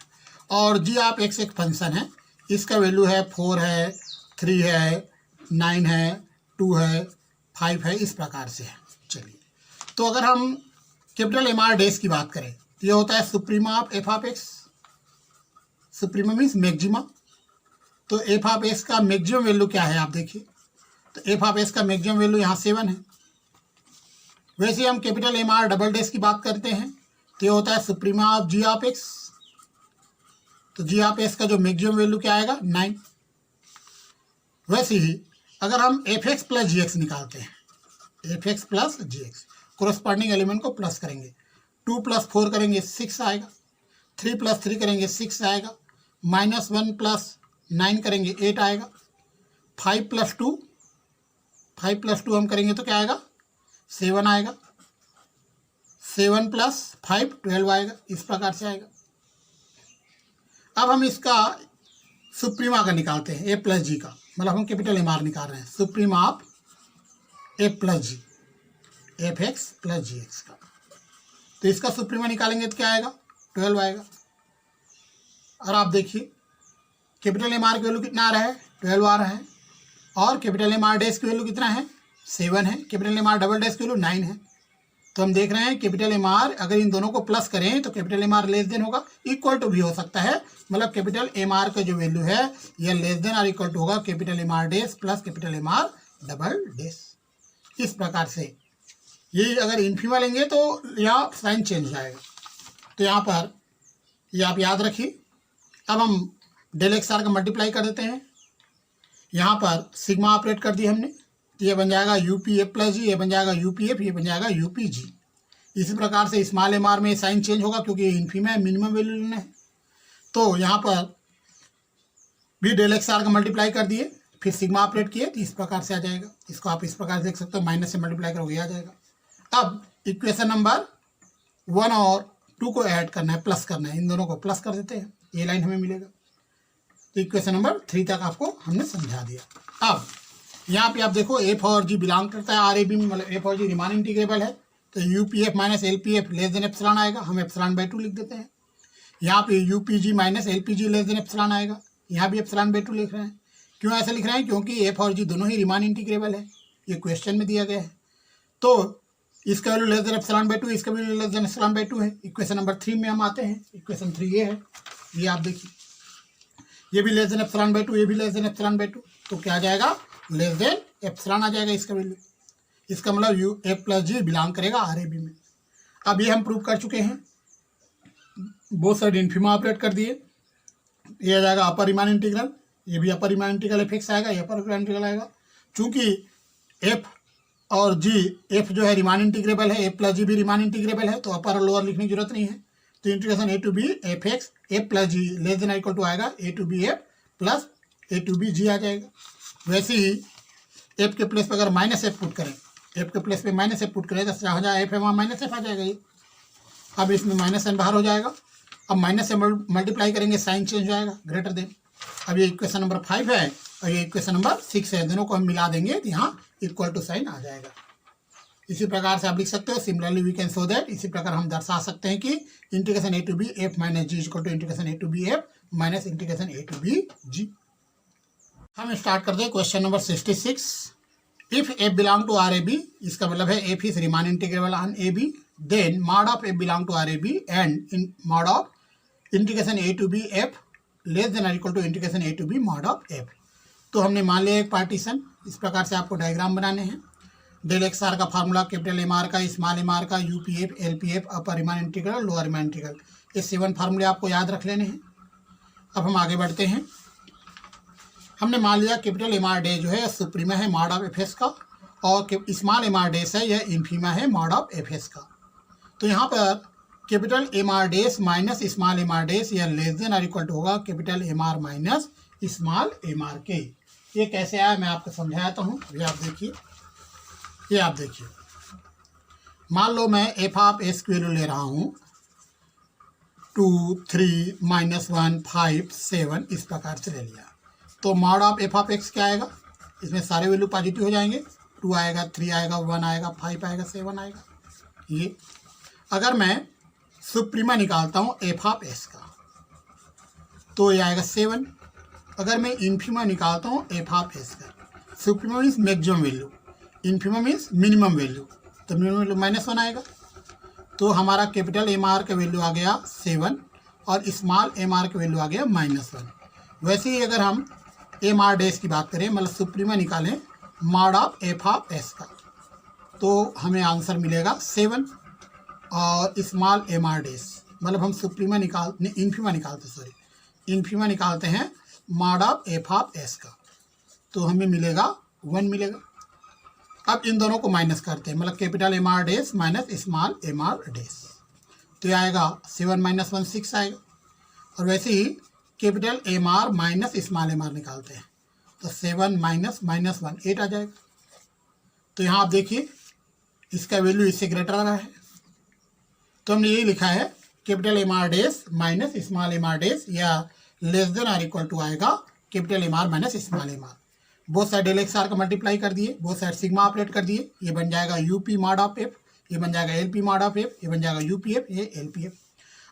और जी आप एक्स एक फंक्शन है, इसका वैल्यू है 4 है, 3 है, 9 है, 2 है, 5 है, इस प्रकार से है। चलिए, तो अगर हम कैपिटल एम आर डैश की बात करें तो ये होता है suprema of F of X. Suprema means maxima. तो एफ ऑफ एक्स का मैक्सिमम वैल्यू क्या है आप देखिए, तो एफ ऑफ एक्स का मैक्सिमम वैल्यू यहाँ 7 है। वैसे हम capital M R double dash की बात करते हैं तो ये होता है suprema of G of X. तो जी ऑफ एक्स का जो मैक्सिमम वैल्यू क्या आएगा 9। वैसे ही अगर हम F X plus G x निकालते हैं, F X plus G x corresponding element को प्लस करेंगे, 2 + 4 करेंगे 6 आएगा, 3 + 3 करेंगे 6 आएगा, -1 + 9 करेंगे 8 आएगा, 5 + 2 हम करेंगे तो क्या आएगा 7 आएगा, 7 + 5 12 आएगा, इस प्रकार से आएगा। अब हम इसका सुप्रीमा का निकालते हैं, ए प्लस जी का, मतलब हम कैपिटल एम आर निकाल रहे हैं, suprema of A plus G, F X plus G X का। तो इसका सुप्रीमा निकालेंगे तो क्या आएगा 12 आएगा। और आप देखिए कैपिटल एम आर की वैल्यू कितना आ रहा है 12 आ रहा है, और कैपिटल एम आर डैश की वैल्यू कितना है 7 है, capital M R double dash की वैल्यू 9 है। तो हम देख रहे हैं कैपिटल एम आर अगर इन दोनों को प्लस करें तो capital M R less than होगा, इक्वल टू भी हो सकता है, मतलब कैपिटल एम आर का जो वैल्यू है यह लेस देन और इक्वल टू होगा capital M R dash plus capital M R double dash. इस प्रकार से ये अगर इन्फीमा लेंगे तो यहाँ साइन चेंज हो जाएगा। तो यहाँ पर ये आप याद रखिए। अब हम डेल एक्स आर का मल्टीप्लाई कर देते हैं, यहाँ पर सिग्मा ऑपरेट कर दिया हमने, तो ये बन जाएगा यू पी एफ प्लस जी, ये बन जाएगा यू पी एफ, ये बन जाएगा यू पी जी। इसी प्रकार से स्मॉल एम आर में साइन चेंज होगा क्योंकि ये इन्फीमा है, मिनिमम वैल्यू लेना है। तो यहाँ पर भी डेल एक्स आर का मल्टीप्लाई कर दिए, फिर सिग्मा ऑपरेट किए तो इस प्रकार से आ जाएगा। इसको आप इस प्रकार से देख सकते हो, माइनस से मल्टीप्लाई करोगे आ जाएगा। अब इक्वेशन नंबर 1 और 2 को ऐड करना है, प्लस करना है, इन दोनों को प्लस कर देते हैं, ये लाइन हमें मिलेगा। तो इक्वेशन नंबर 3 तक आपको हमने समझा दिया। अब यहाँ पे आप देखो एफ और जी बिलोंग करता है आर ए बी में, मतलब एफ और जी रिमान इंटीग्रेबल है, तो U P F minus L P F less than epsilon आएगा, हम एप्सिलॉन/2 लिख देते हैं। यहाँ पे you P ji minus L P G less than epsilon आएगा, यहाँ भी एप्सिलॉन/2 लिख रहे हैं। क्यों ऐसा लिख रहे हैं, क्योंकि एफ और जी दोनों ही रिमान इंटीग्रेबल है, ये क्वेश्चन में दिया गया है। तो इसका वैल्यू लेस देन एप्सिलॉन/2, इसका वैल्यू लेस देन एप्सिलॉन/2 है। इक्वेशन नंबर 3 में हम आते हैं, इक्वेशन 3 ये है, ये आप देखिए, ये भी लेस देन एप्सिलॉन/2, ये भी लेस देन एप्सिलॉन/2, तो क्या आ जाएगा लेस देन एप्सिलॉन आ जाएगा इसका वैल्यू। इसका मतलब यू एफ प्लस जी बिलोंग करेगा आर ए बी में। अब ये हम प्रूव कर चुके हैं, बोथ साइड इन्फीमा ऑपरेट कर दिए, ये आ जाएगा अपर रिमान इंटीग्रल, ये भी अपर रिमान इंटीग्रल एफ एक्स आएगा, ये अपर रिमान इंटीग्रल आएगा। चूंकि एफ और जी, एफ जो है रिमान इंटीग्रेबल है, एफ प्लस जी भी रिमान इंटीग्रेबल है, तो अपर और लोअर लिखने की जरूरत नहीं है। तो integration A to B F X F plus G less than equal to आएगा A to B F plus A to B G आ जाएगा। वैसे ही एफ के प्लेस पे अगर माइनस एफ पुट करें, एफ के प्लेस पे माइनस एफ पुट करें तो जहाँ जहाँ एफ है वहाँ माइनस एफ आ जाएगा ये। अब इसमें माइनस एन बाहर हो जाएगा, अब माइनस से मल्टीप्लाई करेंगे साइन चेंज हो जाएगा ग्रेटर देन। अब ये इक्वेशन नंबर 5 है और ये इक्वेशन नंबर 6 है, दोनों को हम मिला देंगे तो यहाँ इक्वल टू साइन आ जाएगा। इसी प्रकार से आप लिख सकते हो, similarly we can show that, इसी प्रकार हम दर्शा सकते हैं कि integration A to B F minus G equal to integration A to B F minus integration A to B G. हम स्टार्ट करते हैं question number 66। If F belong to R A B, इसका मतलब है F is Riemann integrable on A B, then mod of F belong to R A B and in mod of integration A to B F less than और equal to integration A to B mod of F. तो हमने मान लिया एक पार्टीशन, इस प्रकार से आपको डायग्राम बनाने हैं। डेल एक्स आर का फार्मूला कैपिटल एम आर का, स्मॉल एम आर का, U P F, L P F, upper Riemann integral, lower Riemann integral, ये 7 फार्मूले आपको याद रख लेने हैं। अब हम आगे बढ़ते हैं। हमने मान लिया कैपिटल एम आर डे जो है सुप्रीमा है मॉड ऑफ एफ एस का, और स्मॉल एम आर डेस है यह इन्फीमा है मॉड ऑफ एफ एस का। तो यहाँ पर capital M R dash minus small M R dash यह लेस देन और इक्वल टू होगा capital M R minus small M R के। ये कैसे आया मैं आपको समझाता हूँ, ये आप देखिए, ये आप देखिए। मान लो मैं एफ ऑफ एस की वैल्यू ले रहा हूँ 2, 3, -1, 5, 7 इस प्रकार से ले लिया, तो mod of F of x क्या आएगा, इसमें सारे वैल्यू पॉजिटिव हो जाएंगे, 2 आएगा, 3 आएगा, 1 आएगा, 5 आएगा, 7 आएगा। ये अगर मैं सुप्रीमा निकालता हूँ एफ ऑफ एस का तो ये आएगा 7। अगर मैं इन्फीमा निकालता हूँ एफ ऑफ एस का, suprema means maximum value, infima means minimum value, तो मिनिमम वैल्यू -1 आएगा। तो हमारा कैपिटल एम आर का वैल्यू आ गया 7 और स्मॉल एम आर का वैल्यू आ गया -1। वैसे ही अगर हम एम आर डैश की बात करें, मतलब सुप्रीमा निकालें mod of F of S का, तो हमें आंसर मिलेगा 7 और स्मॉल एम आर डैश, मतलब हम सुप्रीमा इन्फीमा निकालते हैं mod of F of S का, तो हमें मिलेगा 1 मिलेगा। अब इन दोनों को माइनस करते हैं, मतलब capital M R dash minus small M R dash, तो ये आएगा 7 - 1 6 आएगा। और वैसे ही capital M R minus small M R निकालते हैं, तो 7 - -1 8 आ जाएगा। तो यहाँ आप देखिए इसका वैल्यू इससे ग्रेटर आ रहा है, तो हमने यही लिखा है capital M R dash minus small M R dash या लेस देन और इक्वल टू आएगा capital M R minus small M R. Both side del X R का मल्टीप्लाई कर दिए, बोथ साइड सिग्मा ऑपरेट कर दिए, ये बन जाएगा यूपी मॉड ऑफ एफ, ये बन जाएगा एलपी मॉड ऑफ एफ, ये बन जाएगा यूपीएफ, ये एलपीएफ।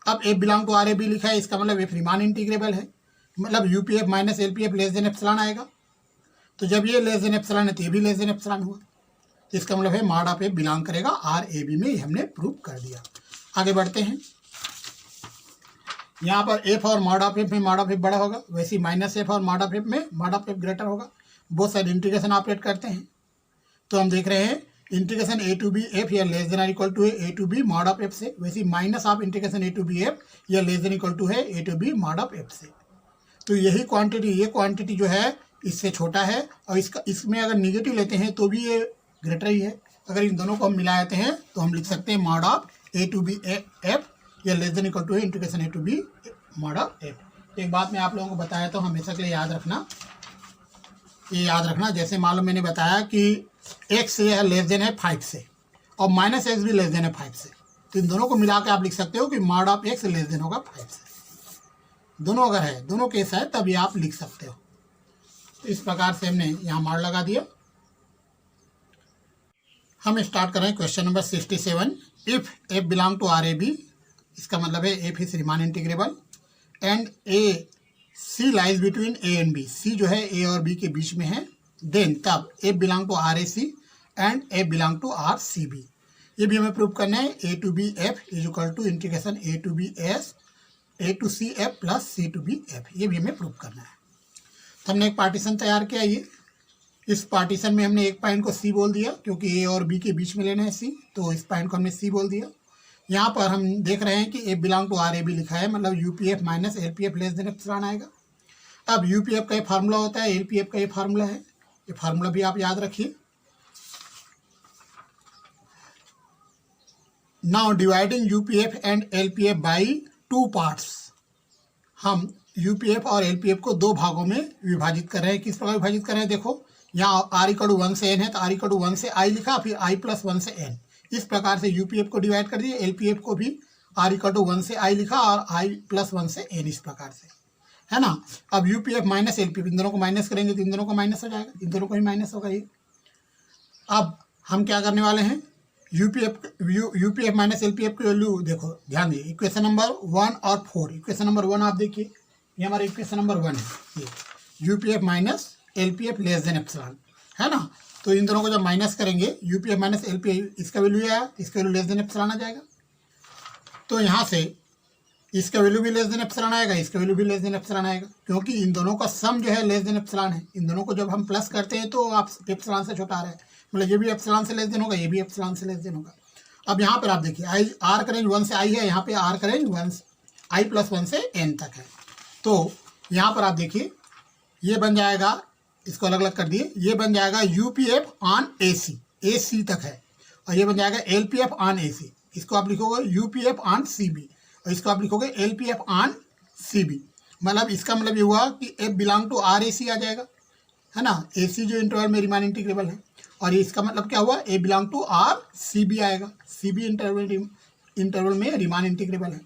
अब F belong to R A B लिखा है, इसका मतलब एफ रीमान इंटीग्रेबल है, मतलब UPF minus LPF less than epsilon आएगा। तो जब ये लेस देन एप्सिलॉन है तो ये भी लेस देन एप्सिलॉन हुआ, इसका मतलब है मॉड ऑफ एफ बिलोंग करेगा आर ए बी में, ये हमने प्रूव कर दिया। आगे बढ़ते हैं, यहाँ पर एफ और मॉड ऑफ एफ में मॉड ऑफ एफ बड़ा होगा, वैसे माइनस एफ और मॉड ऑफ एफ में मॉड ऑफ एफ ग्रेटर होगा। बोथ साइड इंटीग्रेशन ऑपरेट करते हैं, तो हम देख रहे हैं integration A to B F या लेस देन और इक्वल टू है A to B mod of F से, वैसे minus of integration A to B F या लेस देन इक्वल टू है A to B mod of F से। तो यही क्वांटिटी, ये क्वांटिटी जो है इससे छोटा है, और इसमें अगर निगेटिव लेते हैं तो भी ये ग्रेटर ही है। अगर इन दोनों को हम मिला देते हैं तो हम लिख सकते हैं mod of A to B F या लेस देन इक्वल टू है integration A to B mod of F. तो एक बात मैं आप लोगों को बताया तो हमेशा के लिए याद रखना, ये याद रखना, जैसे मालूम मैंने बताया कि x ये है लेस देन है 5 से और -x भी लेस देन है 5 से, तो इन दोनों को मिला के आप लिख सकते हो कि mod of x less than होगा 5 से। दोनों अगर है, दोनों केस है, तब ये आप लिख सकते हो। तो इस प्रकार से हमने यहाँ मॉड लगा दिया। हम स्टार्ट कर रहे हैं question number 67। If F belong to R A B, इसका मतलब है F is Riemann integrable and A C lies between A and B, C जो है ए और बी के बीच में है, देन तब F belong to R A C and F belong to R C B. ये भी हमें प्रूव करना है। A to B F is equal to integration A to B S A to C F plus C to B F, ये भी हमें प्रूव करना है। तो हमने एक पार्टीशन तैयार किया, ये इस पार्टीशन में हमने एक पॉइंट को सी बोल दिया, क्योंकि ए और बी के बीच में लेना है सी, तो इस पॉइंट को हमने सी बोल दिया। यहाँ पर हम देख रहे हैं कि F belong to R A B लिखा है, मतलब UPF minus LPF less than epsilon आएगा। अब यूपीएफ का ये फार्मूला होता है, एलपीएफ का ये फार्मूला है, ये फार्मूला भी आप याद रखिए। Now dividing UPF and LPF by 2 parts, हम यूपीएफ और एलपीएफ को 2 भागों में विभाजित कर रहे हैं। किस प्रकार विभाजित कर रहे हैं, देखो यहाँ आर इक्वल टू 1 से एन है, तो आर इक्वल टू 1 से आई लिखा, फिर आई प्लस 1 से एन, इस प्रकार से यूपीएफ को डिवाइड कर दिए। एलपीएफ को भी आर इक्वल टू 1 से आई लिखा और आई प्लस 1 से एन, इस प्रकार से, है ना। अब यूपीएफ माइनस एलपीएफ, इन दोनों को माइनस करेंगे तो इन दोनों को माइनस हो जाएगा, इन दोनों को ही माइनस होगा ये। अब हम क्या करने वाले हैं, यूपीएफ माइनस एलपीएफ की वैल्यू देखो, ध्यान दिए, इक्वेशन नंबर 1 और 4। इक्वेशन नंबर 1 आप देखिए, ये हमारा इक्वेशन नंबर 1 है, ये UPF minus LPF less than epsilon, है ना। तो इन दोनों को जब माइनस करेंगे, यूपीएफ माइनस एलपीएफ, इसका वैल्यू ये आया, इसका वैल्यू लेस देन एप्सिलॉन आ जाएगा। तो यहाँ से इसका वैल्यू भी लेस देन एप्सिलॉन आएगा, इसका वैल्यू भी लेस देन एप्सिलॉन आएगा, क्योंकि इन दोनों का सम जो है लेस देन एप्सिलॉन है। इन दोनों को जब हम प्लस करते हैं तो आप एप्सिलॉन से छोटा आ रहा है, मतलब ये भी एप्सिलॉन से लेस देन होगा, ये भी एप्सिलॉन से लेस देन होगा। अब यहाँ पर आप देखिए, आई आर का रेंज 1 से आई है, यहाँ पे आर का रेंज 1 आई प्लस 1 से एन तक है। तो यहाँ पर आप देखिए, ये बन जाएगा, इसको अलग अलग कर दिए, ये बन जाएगा यूपीएफ ऑन एसी, एसी तक है, और ये बन जाएगा एलपीएफ ऑन एसी, इसको आप लिखोगे यूपीएफ ऑन सीबी, और इसको आप लिखोगे एलपीएफ ऑन सीबी। मतलब इसका मतलब ये हुआ कि F belong to R A सी आ जाएगा, है ना, ए सी जो इंटरवल में रीमान इंटीग्रेबल है, और इसका मतलब क्या हुआ, a belong to R C b आएगा, सी बी इंटरवल में रीमान इंटीग्रेबल है।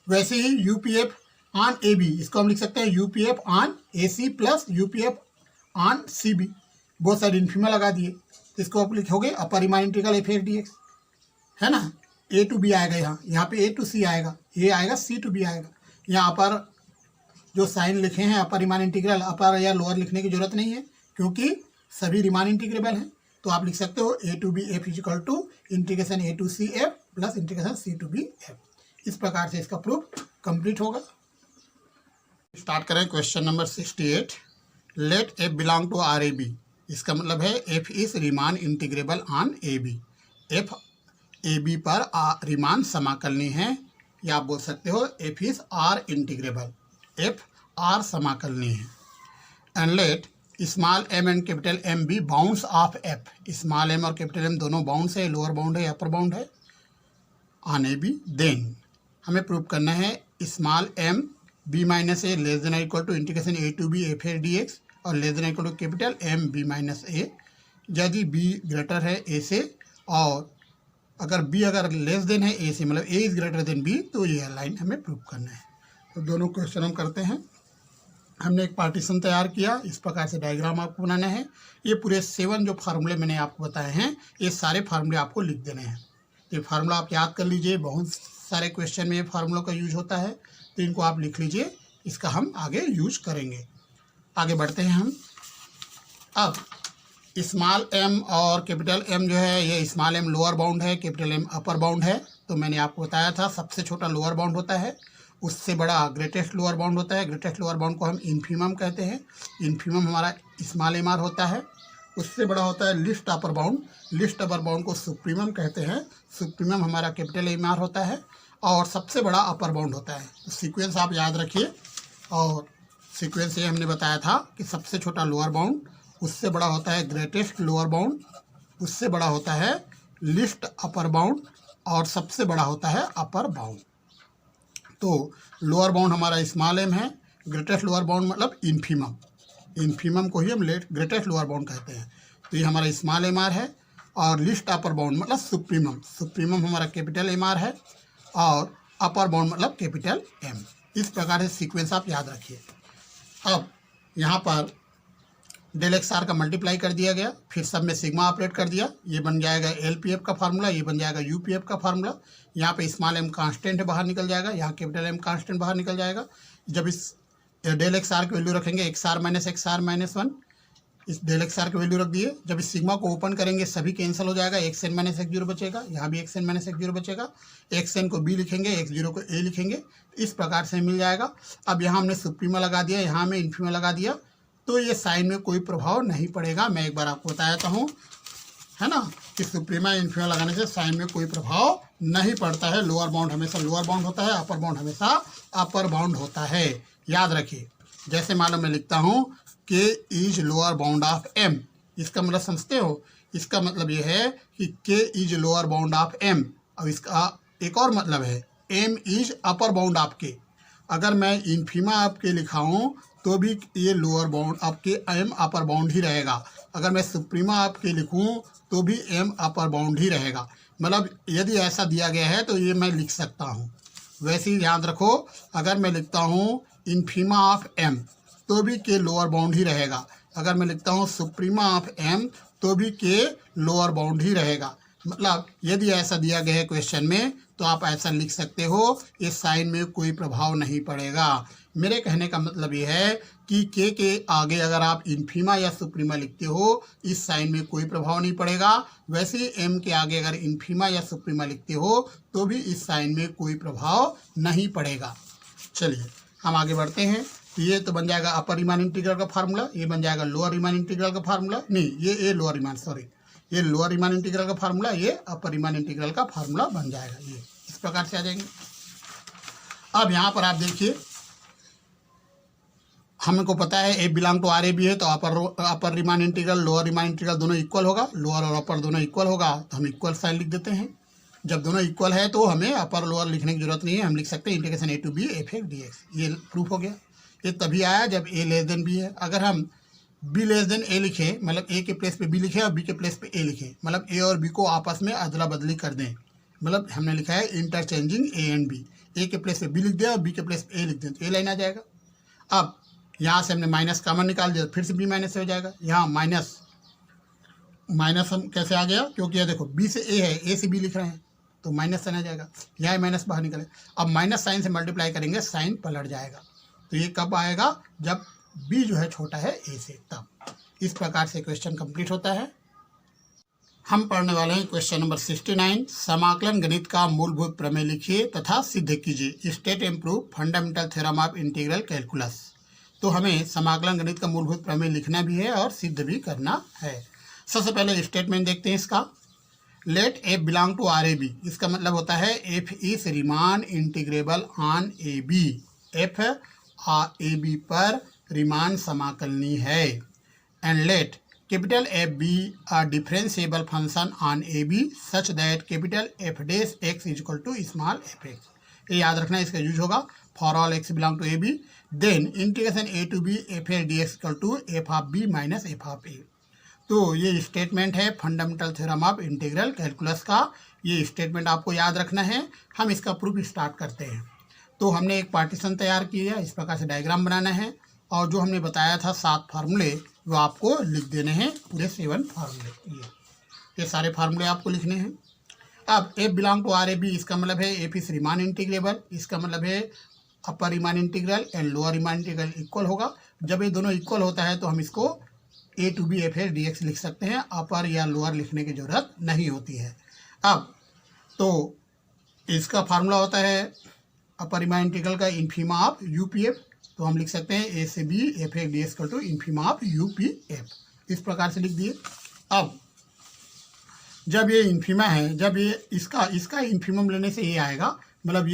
वैसे ही यूपीएफ ऑन ए बी, इसको हम लिख सकते हैं UPF on a c plus UPF on c b, बहुत साइड इन्फीमा लगा दिए, इसको आप लिखोगे upper Riemann integral F x D x, है ना। ए टू बी आएगा, यहाँ पे ए टू सी आएगा, ये आएगा सी टू बी आएगा। यहाँ पर जो साइन लिखे हैं अपर रीमान इंटीग्रल, अपर या लोअर लिखने की जरूरत नहीं है क्योंकि सभी रीमान इंटीग्रेबल हैं। तो आप लिख सकते हो a to B F is equal to integration A to C F plus integration c to B f. इस प्रकार से इसका प्रूफ कंप्लीट होगा। स्टार्ट करें question number 68। Let F belong to R A B. इसका मतलब है F is Riemann integrable on A B. F A B पर रीमान समाकलनीय है, या आप बोल सकते हो f is R integrable, F R समाकलनीय है। And let small M and capital M be bounds of f. Small m और कैपिटल एम दोनों बाउंड्स है, लोअर बाउंड है अपर बाउंड है ऑन ए बी। देन हमें प्रूव करना है small m b minus a less than equal to integration A to B F a d x और less than equal to capital M b minus a. यदि बी ग्रेटर है ए से और अगर बी अगर लेस देन है ए से, मतलब A is greater than B, तो ये लाइन हमें प्रूव करना है। तो दोनों क्वेश्चन हम करते हैं। हमने एक पार्टीशन तैयार किया, इस प्रकार से डायग्राम आपको बनाना है। ये पूरे 7 जो फार्मूले मैंने आपको बताए हैं, ये सारे फार्मूले आपको लिख देने हैं। ये फार्मूला आप याद कर लीजिए, बहुत सारे क्वेश्चन में ये फार्मूलों का यूज होता है, तो इनको आप लिख लीजिए, इसका हम आगे यूज करेंगे। आगे बढ़ते हैं हम। अब स्मॉल एम और कैपिटल एम जो है, ये स्मॉल एम लोअर बाउंड है, कैपिटल एम अपर बाउंड है। तो मैंने आपको बताया था सबसे छोटा लोअर बाउंड होता है, उससे बड़ा ग्रेटेस्ट लोअर बाउंड होता है। ग्रेटेस्ट लोअर बाउंड को हम इन्फीमम कहते हैं। इन्फीमम हमारा स्मॉल एम आर होता है। उससे बड़ा होता है least upper bound. List upper bound को सुप्रीमम कहते हैं। सुप्रीमम हमारा कैपिटल एम आर होता है और सबसे बड़ा अपर बाउंड होता है। तो सीक्वेंस आप याद रखिए। और सीक्वेंस ये हमने बताया था कि सबसे छोटा लोअर बाउंड, उससे बड़ा होता है ग्रेटेस्ट लोअर बाउंड, उससे बड़ा होता है लिस्ट अपर बाउंड और सबसे बड़ा होता है अपर बाउंड। तो लोअर बाउंड हमारा स्मॉल एम है, ग्रेटेस्ट लोअर बाउंड मतलब इन्फीमम, इन्फीमम को ही हम ग्रेटेस्ट लोअर बाउंड कहते हैं। तो ये हमारा स्मॉल एम आर है। और लिस्ट अपर बाउंड मतलब सुप्रीमम, सुप्रीमम हमारा कैपिटल एम आर है और अपर बाउंड मतलब कैपिटल एम। इस प्रकार से सीक्वेंस आप याद रखिए। अब यहाँ पर डेल एक्स आर का मल्टीप्लाई कर दिया गया, फिर सब में सिग्मा ऑपरेट कर दिया, ये बन जाएगा एल पी एफ का फार्मूला, ये बन जाएगा यू पी एफ का फार्मूला। यहाँ पे स्मॉल एम कांस्टेंट बाहर निकल जाएगा, यहाँ कैपिटल एम कांस्टेंट बाहर निकल जाएगा। जब इस डेल एक्स आर की वैल्यू रखेंगे एक्स आर माइनस 1, इस डेल एक्स आर की वैल्यू रख दिए। जब इस सिग्मा को ओपन करेंगे सभी कैंसिल हो जाएगा, X N minus X zero बचेगा, यहाँ भी X N minus X zero बचेगा। एक्स एन को बी लिखेंगे, एक्स जीरो को ए लिखेंगे, इस प्रकार से मिल जाएगा। अब यहाँ हमने सुप्रीमा लगा दिया, यहाँ हमें इन्फीमा लगा दिया, तो ये साइन में कोई प्रभाव नहीं पड़ेगा। मैं एक बार आपको बताया हूँ, है ना, कि सुप्रीमा इन्फीमा लगाने से साइन में कोई प्रभाव नहीं पड़ता है। लोअर बाउंड हमेशा लोअर बाउंड होता है, अपर बाउंड हमेशा अपर बाउंड होता है। याद रखिए, जैसे मानो मैं लिखता हूँ K is lower bound of M, इसका मतलब समझते हो, इसका मतलब ये है कि K is lower bound of M. अब इसका एक और मतलब है M is upper bound of K. अगर मैं इन्फीमा आपके लिखा हूँ तो भी ये लोअर बाउंड आपके एम अपर बाउंड ही रहेगा। अगर मैं सुप्रीमा आपके लिखूँ तो भी एम अपर बाउंड ही रहेगा। मतलब यदि ऐसा दिया गया है तो ये मैं लिख सकता हूँ। वैसे ही याद रखो, अगर मैं लिखता हूँ इन्फीमा ऑफ एम तो भी के लोअर बाउंड ही रहेगा। अगर मैं लिखता हूँ सुप्रीमा ऑफ एम तो भी के लोअर बाउंड ही रहेगा। मतलब यदि ऐसा दिया गया है क्वेश्चन में तो आप ऐसा लिख सकते हो, इस साइन में कोई प्रभाव नहीं पड़ेगा। मेरे कहने का मतलब ये है कि के आगे अगर आप इन्फीमा या सुप्रीमा लिखते हो, इस साइन में कोई प्रभाव नहीं पड़ेगा। वैसे ही एम के आगे अगर इन्फीमा या सुप्रीमा लिखते हो तो भी इस साइन में कोई प्रभाव नहीं पड़ेगा। चलिए हम आगे बढ़ते हैं। तो ये तो बन जाएगा अपर रीमान इंटीग्रल का फार्मूला, ये बन जाएगा लोअर रीमान इंटीग्रल का फार्मूला, नहीं ये लोअर रीमान, सॉरी, ये लोअर रीमान इंटीग्रल का फार्मूला, ये अपर रीमान इंटीग्रल का फार्मूला बन जाएगा। ये इस प्रकार से आ जाएंगे। अब यहाँ पर आप देखिए, हमको पता है a belong to R A b है, तो upper Riemann integral lower Riemann integral दोनों इक्वल होगा, लोअर और अपर दोनों इक्वल होगा, तो हम इक्वल साइन लिख देते हैं। जब दोनों इक्वल है तो हमें अपर लोअर लिखने की जरूरत नहीं है, हम लिख सकते हैं integration A to B F x D x. ये प्रूफ हो गया। ये तभी आया जब ए लेस देन बी है। अगर हम बी लेस देन ए लिखें, मतलब ए के प्लेस पे बी लिखें और बी के प्लेस पे ए लिखें, मतलब ए और बी को आपस में अदला बदली कर दें, मतलब हमने लिखा है इंटरचेंजिंग ए एंड बी, ए के प्लेस पे बी लिख दिया और बी के प्लेस पे ए लिख दें, तो ए लाइन आ जाएगा। अब यहाँ से हमने माइनस कॉमन निकाल दिया, फिर से बी माइनस से हो जाएगा। यहाँ माइनस हम कैसे आ गया, क्योंकि यह देखो बी से ए है, ए से बी लिख रहे हैं, तो माइनस साइन आ जाएगा, यहाँ माइनस बाहर निकले। अब माइनस साइन से मल्टीप्लाई करेंगे, साइन पलट जाएगा। तो ये कब आएगा? जब b जो है छोटा है a से, तब। इस प्रकार से क्वेश्चन कंप्लीट होता है। हम पढ़ने वाले हैं क्वेश्चन नंबर 69। समाकलन गणित का मूलभूत प्रमेय लिखिए तथा सिद्ध कीजिए। State and prove fundamental theorem of integral calculus. तो हमें समाकलन गणित का मूलभूत प्रमेय लिखना भी है और सिद्ध भी करना है। सबसे पहले स्टेटमेंट देखते हैं इसका। Let F belong to R A B. इसका मतलब होता है F is Riemann integrable on A B. F A B पर रीमान समाकलनीय है। And let capital F be a differentiable function on A B such that capital F dash X is equal to small F X. ये याद रखना, इसका यूज होगा for all X belong to A B. Then integration A to B F a d x equal to F of B minus F of a. तो ये स्टेटमेंट है fundamental theorem of integral calculus का। ये स्टेटमेंट आपको याद रखना है। हम इसका प्रूफ स्टार्ट करते हैं। तो हमने एक पार्टीशन तैयार किया है, इस प्रकार से डायग्राम बनाना है, और जो हमने बताया था 7 फार्मूले वो आपको लिख देने हैं, पूरे 7 फार्मूले। ये सारे फार्मूले आपको लिखने हैं। अब F belong to R A B, इसका मतलब है एफ इज रीमान इंटीग्रेबल। इसका मतलब है upper Riemann integral and lower Riemann integral equal होगा। जब ये दोनों इक्वल होता है तो हम इसको a to B F a d x लिख सकते हैं। अपर या लोअर लिखने की जरूरत नहीं होती है। अब तो इसका फार्मूला होता है अपर रीमान इंटीग्रल का infima of U P F. तो हम लिख सकते हैं ए से b F a d x equal to infima of U P F. इस प्रकार से लिख दिए। अब जब ये इन्फीमा है, जब ये इसका इन्फीमम लेने से ये आएगा, मतलब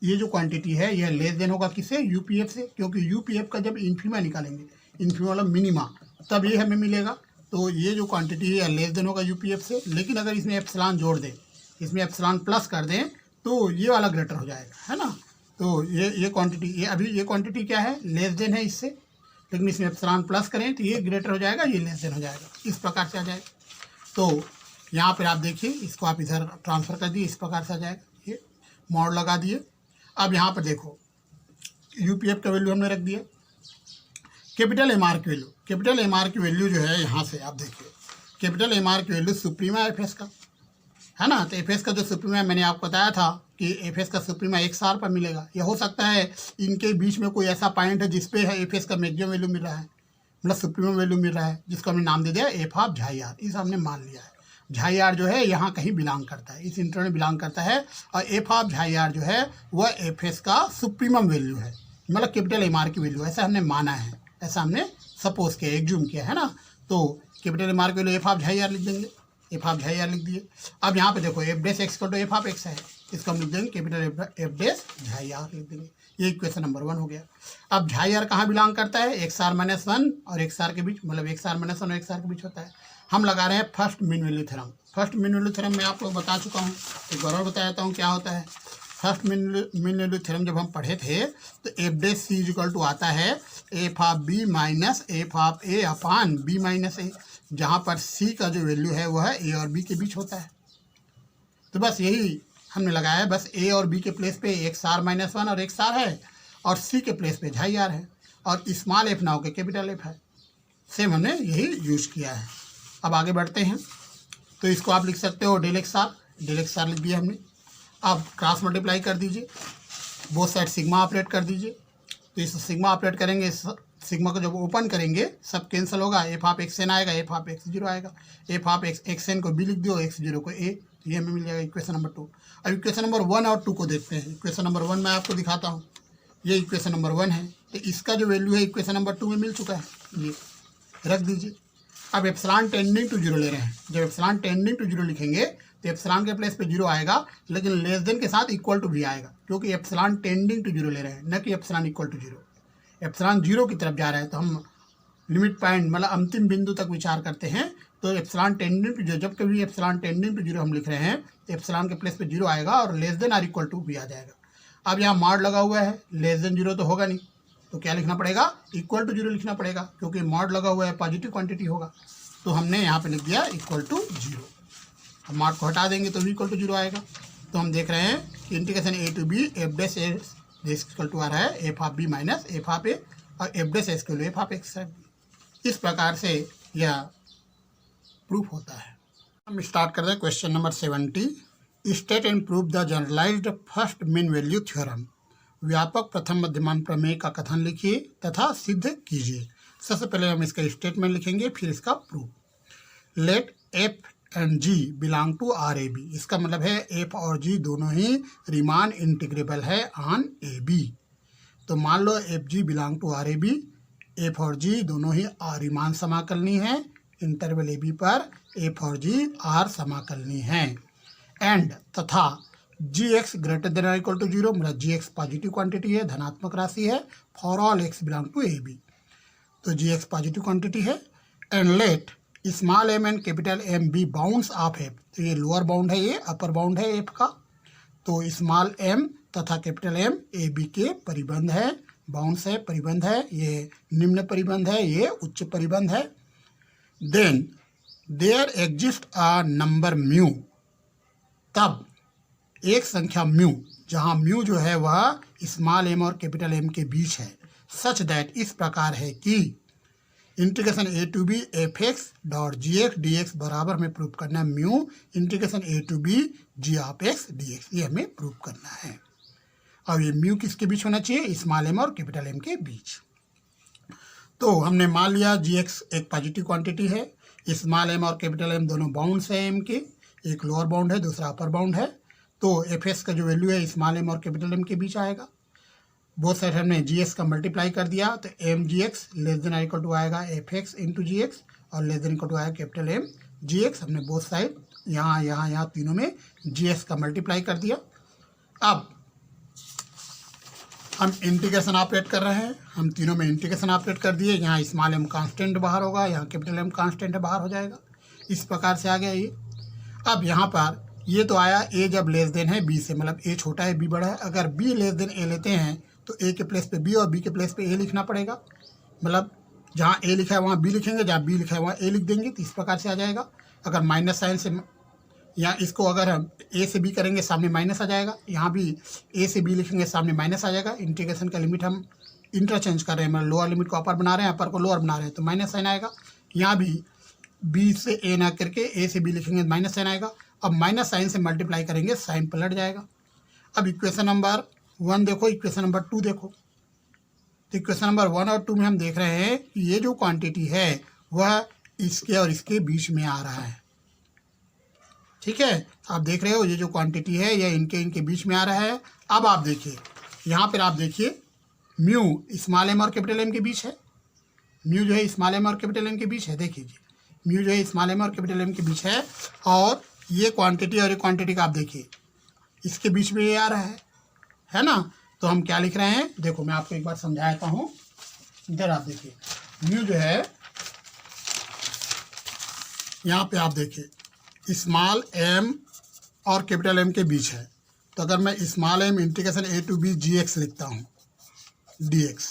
ये जो क्वांटिटी है ये लेस देन होगा किससे? यूपीएफ से। क्योंकि यूपीएफ का जब इन्फीमा निकालेंगे, इन्फीमा मतलब मिनिमा, तब ये हमें मिलेगा। तो ये जो क्वांटिटी है लेस देन होगा यूपीएफ से। लेकिन अगर इसमें एप्सिलॉन जोड़ दें, इसमें एप्सिलॉन प्लस कर दें, तो ये वाला ग्रेटर हो जाएगा, है ना। तो ये क्वांटिटी, ये क्वांटिटी क्या है? लेस देन है इससे। लेकिन इसमें एप्सिलॉन प्लस करें तो ये ग्रेटर हो जाएगा, ये लेस देन हो जाएगा। इस प्रकार से आ जाएगा। तो यहाँ पर आप देखिए, इसको आप इधर ट्रांसफ़र कर दिए, इस प्रकार से आ जाएगा। ये मॉड लगा दिए। अब यहाँ पर देखो यूपीएफ का वैल्यू हमने रख दिया। कैपिटल एम आर की वैल्यू, कैपिटल एम आर की वैल्यू जो है यहाँ से आप देखिए, कैपिटल एम आर की वैल्यू सुप्रीमा एफ एस का, है ना। तो एफ एस का जो सुप्रीमा मैंने आपको बताया था कि एफ एस का सुप्रीमा एक्स आर पर मिलेगा। यह हो सकता है इनके बीच में कोई ऐसा पॉइंट है जिसपे है एफ एस का मैक्सिमम वैल्यू मिल रहा है, मतलब सुप्रीमम वैल्यू मिल रहा है, जिसको हमने नाम दे दिया एफ ऑफ झाई आर। इस हमने मान लिया है। झाई आर जो है यहाँ कहीं बिलोंग करता है, इस इंटरवल में बिलोंग करता है। और एफ ऑफ झाई आर जो है वह एफ एस का सुप्रीमम वैल्यू है, मतलब कैपिटल एम आर की वैल्यू। ऐसा हमने माना है, ऐसा हमने सपोज किया, एग्जूम किया, है ना। तो कैपिटल एम आर की value F of Zai R लिख देंगे, एफ ऑफ झाई आर लिख दिए। अब यहाँ पे देखो F dash X equal to F of X है, इसको हम लिख देंगे capital F dash xi R लिख देंगे। ये इक्वेशन नंबर 1 हो गया। अब झाई आर कहाँ बिलोंग करता है? एक्स आर माइनस 1 और एक्स आर के बीच, मतलब एक्स आर माइनस 1 और एक्स आर के बीच होता है। हम लगा रहे हैं first mean value theorem. First mean value theorem मैं आपको बता चुका हूँ, एक बार और बता देता हूँ क्या होता है। फर्स्ट मीन वैल्यू थ्योरम जब हम पढ़े थे तो f dash c is equal to आता है F of B minus F of A upon B minus a, जहाँ पर सी का जो वैल्यू है वह ए और बी के बीच होता है। तो बस यही हमने लगाया है। बस ए और बी के प्लेस पे एक्स आर माइनस 1 और एक्स आर है, और सी के प्लेस पे झाई आर है, और स्मॉल एफ ना होकर कैपिटल एफ है। सेम हमने यही यूज किया है। अब आगे बढ़ते हैं। तो इसको आप लिख सकते हो डेल एक्स आर लिख दिया हमने। अब क्रॉस मल्टीप्लाई कर दीजिए, बोथ साइड सिग्मा ऑपरेट कर दीजिए। तो इस सिग्मा ऑपरेट करेंगे, सिग्मा को जब ओपन करेंगे सब कैंसिल होगा। एफ ऑफ एक्स एन आएगा, एफ ऑफ एक्स जीरो आएगा। एफ ऑफ एक्स एन को बी लिख दो, एक्स जीरो को ए। ये हमें मिल जाएगा इक्वेशन नंबर 2। अब इक्वेशन नंबर 1 और 2 को देखते हैं। इक्वेशन नंबर 1 मैं आपको दिखाता हूँ। ये इक्वेशन नंबर 1 है, तो इसका जो वैल्यू है इक्वेशन नंबर 2 में मिल चुका है, ये रख दीजिए। अब एप्सिलॉन टेंडिंग टू जीरो ले रहे हैं। जब एप्सिलॉन टेंडिंग टू जीरो लिखेंगे तो एप्सिलॉन के प्लेस पे जीरो आएगा, लेकिन लेस देन के साथ इक्वल टू भी आएगा, क्योंकि एप्सिलॉन टेंडिंग टू जीरो ले रहे हैं, न कि epsilon equal to zero. Epsilon zero की तरफ जा रहा है तो हम लिमिट पॉइंट मतलब अंतिम बिंदु तक विचार करते हैं। तो एप्सिलॉन टेंडिंग टू जीरो, जब कभी एप्सिलॉन टेंडिंग टू जीरो हम लिख रहे हैं तो एप्सिलॉन के प्लेस पे जीरो आएगा और लेस देन और इक्वल टू भी आ जाएगा। अब यहाँ मॉड लगा हुआ है, लेस देन जीरो तो होगा नहीं, तो क्या लिखना पड़ेगा? इक्वल टू जीरो लिखना पड़ेगा, क्योंकि मॉड लगा हुआ है, पॉजिटिव क्वांटिटी होगा। तो हमने यहाँ पे लिख दिया इक्वल टू जीरो। अब मॉड को हटा देंगे तो भी इक्वल टू जीरो आएगा। तो हम देख रहे हैं कि integration A to B f dash s equal to आ रहा है F of B minus F of ए, और एफ डैश एस के लिए एफ ऑफ एक्स। इस प्रकार से यह प्रूफ होता है। हम स्टार्ट कर रहे हैं question number 70। State and prove the generalised first mean value theorem. व्यापक प्रथम मध्यमान प्रमेय का कथन लिखिए तथा सिद्ध कीजिए। सबसे पहले हम इसका स्टेटमेंट लिखेंगे, फिर इसका proof. Let f and g belong to R A B. इसका मतलब है एफ और जी दोनों ही रीमान इंटीग्रेबल है ऑन ए बी। तो मान लो f g belong to R A B, f और जी दोनों ही रीमान समाकलनी है। इंटरवल ए बी पर एफ और जी आर समाकलनी है। एंड तथा जी एक्स ग्रेटर देन और इक्वल टू 0, मतलब जी एक्स पॉजिटिव क्वांटिटी है, धनात्मक राशि है for all X belong to A B. तो जी एक्स पॉजिटिव क्वांटिटी है। And let small M and capital M be bounds of F. तो ये लोअर बाउंड है, ये अपर बाउंड है एफ का। तो स्मॉल एम तथा कैपिटल एम ए बी के परिबंध है, बाउंड्स है, परिबंध है। ये निम्न परिबंध है, ये उच्च परिबंध है। Then there exist a number mu. तब एक संख्या म्यू, जहाँ म्यू जो है वह स्मॉल एम और कैपिटल एम के बीच है, सच दैट इस प्रकार है कि integration A to B F x dot g x D x बराबर में प्रूव करना है mu integration A to B g of x D x. ये हमें प्रूव करना है। और ये म्यू किसके बीच होना चाहिए? स्मॉल एम और कैपिटल एम के बीच। तो हमने मान लिया जी एक्स एक पॉजिटिव क्वांटिटी है, स्मॉल एम और कैपिटल एम दोनों बाउंड्स है एम के, एक लोअर बाउंड है दूसरा अपर बाउंड है। तो एफ एक्स का जो वैल्यू है स्मॉल एम और कैपिटल एम के बीच आएगा। बोथ साइड हमने जी एक्स का मल्टीप्लाई कर दिया, तो m g x less than equal to आएगा f x into g x, और लेस देन इक्वल टू आएगा कैपिटल एम जी एक्स। हमने बोथ साइड यहाँ तीनों में जी एक्स का मल्टीप्लाई कर दिया। अब हम इंटीग्रेशन ऑपरेट कर रहे हैं, हम तीनों में इंटीग्रेशन ऑपरेट कर दिए। यहाँ स्मॉल एम कांस्टेंट बाहर होगा, यहाँ कैपिटल एम कांस्टेंट बाहर हो जाएगा। इस प्रकार से आ गया ये। अब यहाँ पर ये तो आया ए जब लेस देन है बी से, मतलब ए छोटा है बी बड़ा है। अगर बी लेस देन ए लेते हैं तो ए के प्लेस पे बी और बी के प्लेस पे ए लिखना पड़ेगा। मतलब जहाँ ए लिखा है वहाँ बी लिखेंगे, जहाँ बी लिखा है वहाँ ए लिख देंगे। तो इस प्रकार से आ जाएगा। अगर माइनस साइन से या इसको अगर हम ए से बी करेंगे सामने माइनस आ जाएगा, यहाँ भी ए से बी लिखेंगे सामने माइनस आ जाएगा। इंटीग्रेशन का लिमिट हम इंटरचेंज कर रहे हैं, मतलब लोअर लिमिट को अपर बना रहे हैं, अपर को लोअर बना रहे हैं, तो माइनस साइन आएगा। यहाँ भी बी से ए ना करके ए से बी लिखेंगे माइनस साइन आएगा। अब माइनस साइन से मल्टीप्लाई करेंगे साइन पलट जाएगा। अब इक्वेशन नंबर 1 देखो, इक्वेशन नंबर 2 देखो। तो इक्वेशन नंबर 1 और 2 में हम देख रहे हैं कि ये जो क्वांटिटी है वह इसके और इसके बीच में आ रहा है। ठीक है, आप देख रहे हो ये जो क्वांटिटी है यह इनके बीच में आ रहा है। अब आप देखिए यहाँ पर, आप देखिए म्यू स्मॉल एम और कैपिटल एम के बीच है। म्यू जो है स्मॉल एम और कैपिटल एम के बीच है। देखिए म्यू जो है स्मॉल एम और कैपिटल एम के बीच है, और ये क्वांटिटी और ये क्वांटिटी का आप देखिए इसके बीच में ये आ रहा है ना। तो हम क्या लिख रहे हैं, देखो मैं आपको एक बार समझाता हूँ। इधर आप देखिए म्यू जो है, यहाँ पे आप देखिए स्मॉल एम और कैपिटल एम के बीच है। तो अगर मैं small m integration A to B g x लिखता हूँ डी एक्स,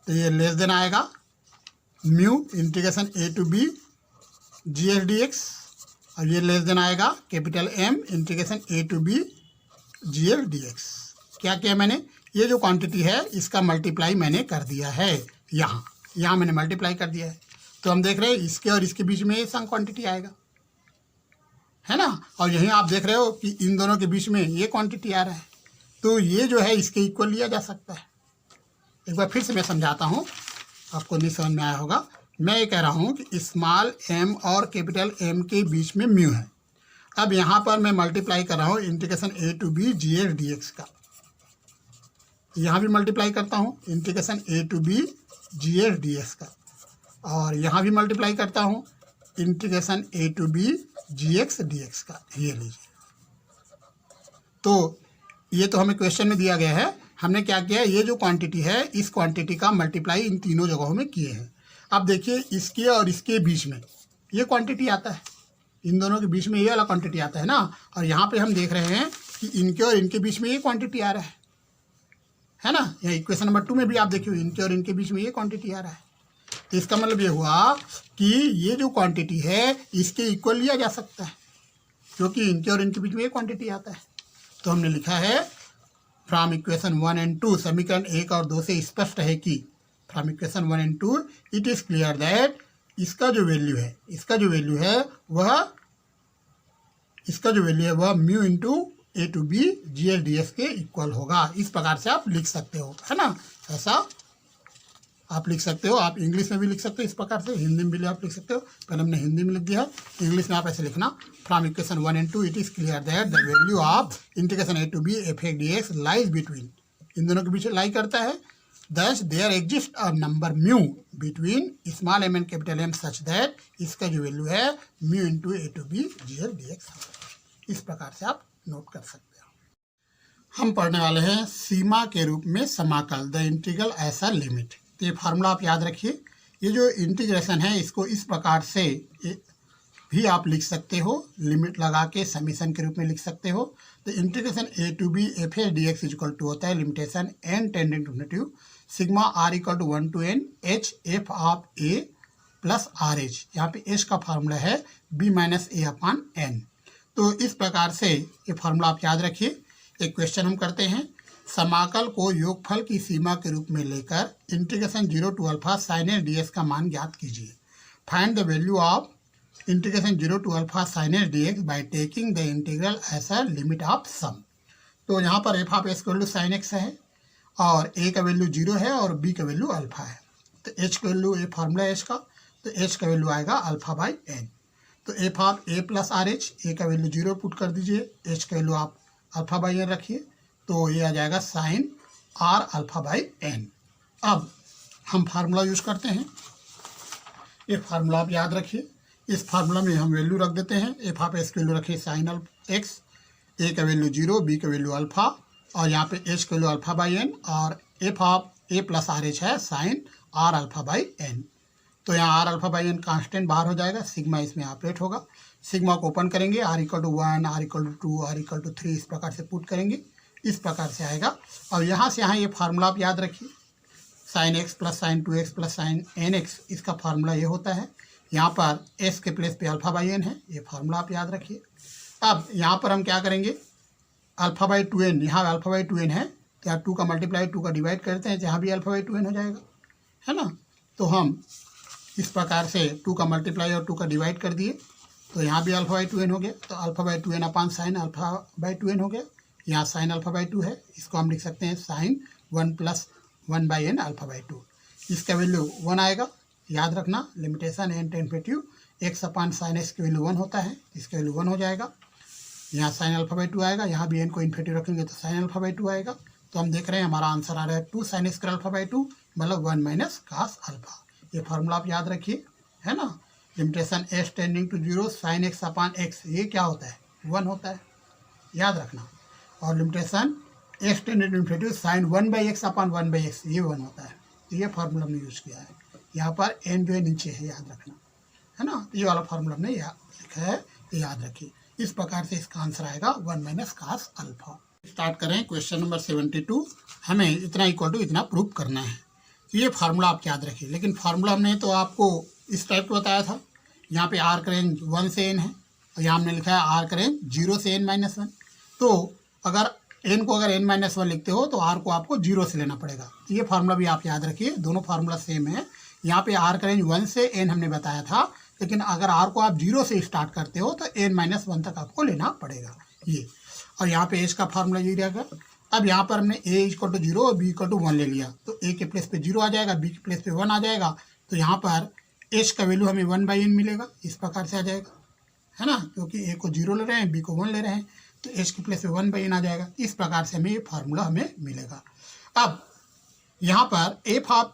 तो ये लेस देन आएगा mu integration A to B g x D x, और ये लेस देन आएगा capital M integration A to B g l d x. क्या किया मैंने, ये जो क्वांटिटी है इसका मल्टीप्लाई मैंने कर दिया है। यहाँ मैंने मल्टीप्लाई कर दिया है। तो हम देख रहे हैं इसके और इसके बीच में ये सम क्वांटिटी आएगा, है ना। और यहीं आप देख रहे हो कि इन दोनों के बीच में ये क्वांटिटी आ रहा है। तो ये जो है इसके इक्वल लिया जा सकता है। एक बार फिर से मैं समझाता हूँ, आपको नहीं समझ में आया होगा। मैं ये कह रहा हूँ कि स्मॉल एम और कैपिटल एम के बीच में म्यू है। अब यहाँ पर मैं मल्टीप्लाई कर रहा हूँ integration A to B g x D x का। यहाँ भी मल्टीप्लाई करता हूँ integration A to B g x D x का, और यहाँ भी मल्टीप्लाई करता हूँ integration A to B g x D x का। ये लीजिए, तो ये तो हमें क्वेश्चन में दिया गया है। हमने क्या किया, ये जो क्वांटिटी है इस क्वांटिटी का मल्टीप्लाई इन तीनों जगहों में किए हैं। अब देखिए इसके और इसके बीच में ये क्वांटिटी आता है, इन दोनों के बीच में ये वाला क्वांटिटी आता है ना। और यहाँ पे हम देख रहे हैं कि इनके और इनके बीच में ये क्वांटिटी आ रहा है ना। यहाँ इक्वेशन नंबर 2 में भी आप देखिए इनके और इनके बीच में ये क्वांटिटी आ रहा है। तो इसका मतलब ये हुआ कि ये जो क्वांटिटी है इसके इक्वल लिया जा सकता है, क्योंकि इनके और इनके बीच में ये क्वांटिटी आता है। तो हमने लिखा है फ्रॉम इक्वेशन 1 एंड 2, समीकरण 1 और 2 से स्पष्ट है कि from equation 1 and 2 it is clear that इसका जो वैल्यू है वह इसका जो वैल्यू है वह mu into a to B g l d s के इक्वल होगा। इस प्रकार से आप लिख सकते हो, है ना, ऐसा आप लिख सकते हो। आप इंग्लिश में भी लिख सकते हो इस प्रकार से, हिंदी में भी आप लिख सकते हो। पहले हमने हिंदी में लिख दिया, इंग्लिश में आप ऐसे लिखना, from equation 1 and 2 it is clear that the value of integration A to B F x D x lies between, इन दोनों के बीच लाई करता है, thus there exist a number mu between small M and capital M such that, इसका जो वैल्यू है mu into a to B g l d x. इस प्रकार से आप नोट कर सकते हो। हम पढ़ने वाले हैं सीमा के रूप में समाकल, the integral as a limit. तो ये फार्मूला आप याद रखिए। ये जो इंटीग्रेशन है इसको इस प्रकार से भी आप लिख सकते हो, लिमिट लगा के समीशन के रूप में लिख सकते हो। तो integration A to B F a d x equal to होता है limitation n tending to infinity sigma are equal to 1 to n h f of A plus r h. यहाँ पे एच का फार्मूला है b minus a upon n. तो इस प्रकार से ये फार्मूला आप याद रखिए। एक क्वेश्चन हम करते हैं, समाकल को योगफल की सीमा के रूप में लेकर integration 0 to alpha sine a d x का मान ज्ञात कीजिए। Find the value of integration 0 to alpha sine a d x by taking the integral as a limit of sum. तो यहाँ पर एफ ऑफ एक्स का वैल्यू साइन एक्स है और ए का वैल्यू 0 है और बी का वैल्यू अल्फा है। तो एच का वैल्यू, ये फार्मूला है एच का, तो एच का वैल्यू आएगा अल्फा बाई एन। तो F of A plus r h, a का वैल्यू 0 पुट कर दीजिए, एच का वैल्यू आप अल्फा बाई एन रखिए, तो ये आ जाएगा sine r alpha by n. अब हम फार्मूला यूज करते हैं, ये फार्मूला आप याद रखिए। इस फार्मूला में हम वैल्यू रख देते हैं, एफ ऑफ एस की वैल्यू रखिए साइन एक्स, ए का वैल्यू 0, बी का वैल्यू अल्फा और यहाँ पे एच का वैल्यू अल्फा बाई एन और F of A plus r h है sine r alpha by n. तो यहाँ r alpha by n constant बाहर हो जाएगा, सिग्मा इसमें ऑपरेट होगा। सिग्मा को ओपन करेंगे, r equal to 1, r equal to 2, r equal to 3, इस प्रकार से पुट करेंगे, इस प्रकार से आएगा। और यहाँ से यहाँ ये फार्मूला आप याद रखिए, sine x plus sine 2x plus sine n x, इसका फार्मूला ये होता है। यहाँ पर एस के प्लेस पे अल्फा बाई एन है, ये फार्मूला आप याद रखिए। अब यहाँ पर हम क्या करेंगे, अल्फा बाई 2n, यहाँ अल्फा बाई 2n है तो यहाँ 2 का मल्टीप्लाई 2 का डिवाइड करते हैं, जहाँ भी अल्फा बाई 2n हो जाएगा, है ना। तो हम इस प्रकार से 2 का मल्टीप्लाई और 2 का डिवाइड कर दिए, तो यहाँ भी अल्फा बाई 2n हो गया, तो alpha by 2n upon sine alpha by 2n हो गया। यहाँ साइन अल्फा बाई 2 है, इसको हम लिख सकते हैं sine 1 plus 1 by n alpha by 2। इसका वैल्यू 1 आएगा, याद रखना, limitation n ten infinity x upon sine x की वैल्यू 1 होता है, इसका वैल्यू 1 हो जाएगा। यहाँ साइन अल्फा बाई 2 आएगा, यहाँ भी एन को इन्फिनिटी रखेंगे तो साइन अल्फा बाई 2 आएगा। तो हम देख रहे हैं हमारा आंसर आ रहा है 2 साइन स्क्वायर अल्फा बाई 2 मतलब 1 माइनस कास अल्फा। ये फार्मूला आप याद रखिए, है ना। Limitation s tending to 0 sine x upon x, ये क्या होता है, 1 होता है, याद रखना। और limitation x tending to infinity sine 1 by x upon 1 by x, ये 1 होता है। तो ये फार्मूला हमने यूज़ किया है। यहाँ पर एन जो है नीचे है, याद रखना, है ना। ये वाला फार्मूला हमने लिखा है, ये याद रखिए। इस प्रकार से इसका आंसर आएगा 1 माइनस कास अल्फा। स्टार्ट करें क्वेश्चन नंबर 72। हमें इतना इक्वल टू इतना प्रूव करना है। ये फार्मूला आप याद रखिए, लेकिन फार्मूला हमने तो आपको इस टाइप का बताया था। यहाँ पे आर का रेंज 1 से n है और यहाँ हमने लिखा है आर का रेंज 0 से n-1। तो अगर n को अगर n-1 लिखते हो तो r को आपको 0 से लेना पड़ेगा। तो ये फार्मूला भी आप याद रखिए, दोनों फार्मूला सेम है। यहाँ पे r का रेंज 1 से n हमने बताया था, लेकिन अगर r को आप 0 से स्टार्ट करते हो तो n-1 तक आपको लेना पड़ेगा ये। और यहाँ पे h का फार्मूला ये रहेगा। अब यहाँ पर हमने a इक्वल टू 0 और b इक्वल टू 1 ले लिया, तो a के प्लेस पे 0 आ जाएगा, b के प्लेस पे 1 आ जाएगा। तो यहाँ पर h का वैल्यू हमें 1 बाई n मिलेगा, इस प्रकार से आ जाएगा, है ना, क्योंकि a को 0 ले रहे हैं, b को 1 ले रहे हैं, तो h के प्लेस पे 1 बाई n आ जाएगा। इस प्रकार से हमें ये फार्मूला हमें मिलेगा। अब यहाँ पर F of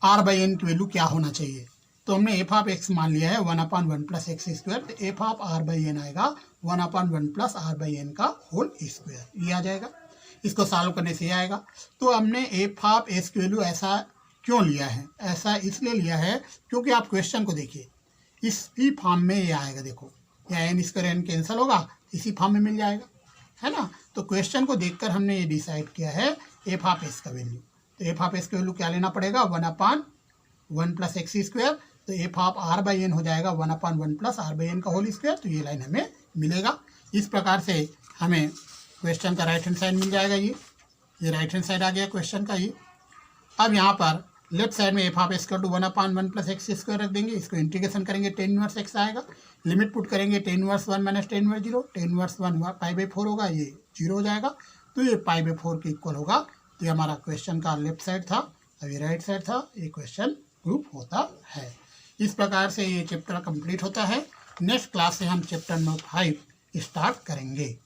r by n की वैल्यू क्या होना चाहिए, तो हमने एफ ऑफ एक्स मान लिया है 1/1 प्लस एक्स स्क्वायर, तो F of r by n आएगा 1/1 प्लस आर बाई एन का होल स्क्वायर, ये आ जाएगा। इसको सॉल्व करने से ये आएगा। तो हमने एफ ऑफ एस की वैल्यू ऐसा क्यों लिया है, ऐसा इसलिए लिया है क्योंकि आप क्वेश्चन को देखिए, इसी फॉर्म में ये आएगा। देखो या एन स्क्वायर एन कैंसिल होगा, इसी फॉर्म में मिल जाएगा, है ना। तो क्वेश्चन को देखकर हमने ये डिसाइड किया है एफ ऑफ एस का वैल्यू। तो एफ ऑफ एस का वैल्यू क्या लेना पड़ेगा, 1/1 प्लस एक्स स्क्वायर। तो F of r by n हो जाएगा 1/1 प्लस आर बाई एन का होल स्क्वायर। तो ये लाइन हमें मिलेगा। इस प्रकार से हमें क्वेश्चन का राइट हैंड साइड मिल जाएगा। ये राइट हैंड साइड आ गया क्वेश्चन का ये। अब यहाँ पर लेफ्ट साइड में F of x equal to 1/1 plus x square रख देंगे, इसको इंटीग्रेशन करेंगे टेन इनवर्स एक्स आएगा, लिमिट पुट करेंगे tan inverse 1 minus tan inverse 0, tan inverse 1 pi होगा, ये 0 हो जाएगा, तो ये पाई/4 के इक्वल होगा। तो ये हमारा क्वेश्चन का लेफ्ट साइड था, अभी राइट साइड था, ये क्वेश्चन प्रूफ होता है। इस प्रकार से ये चैप्टर कंप्लीट होता है। नेक्स्ट क्लास से हम चैप्टर नंबर 5 स्टार्ट करेंगे।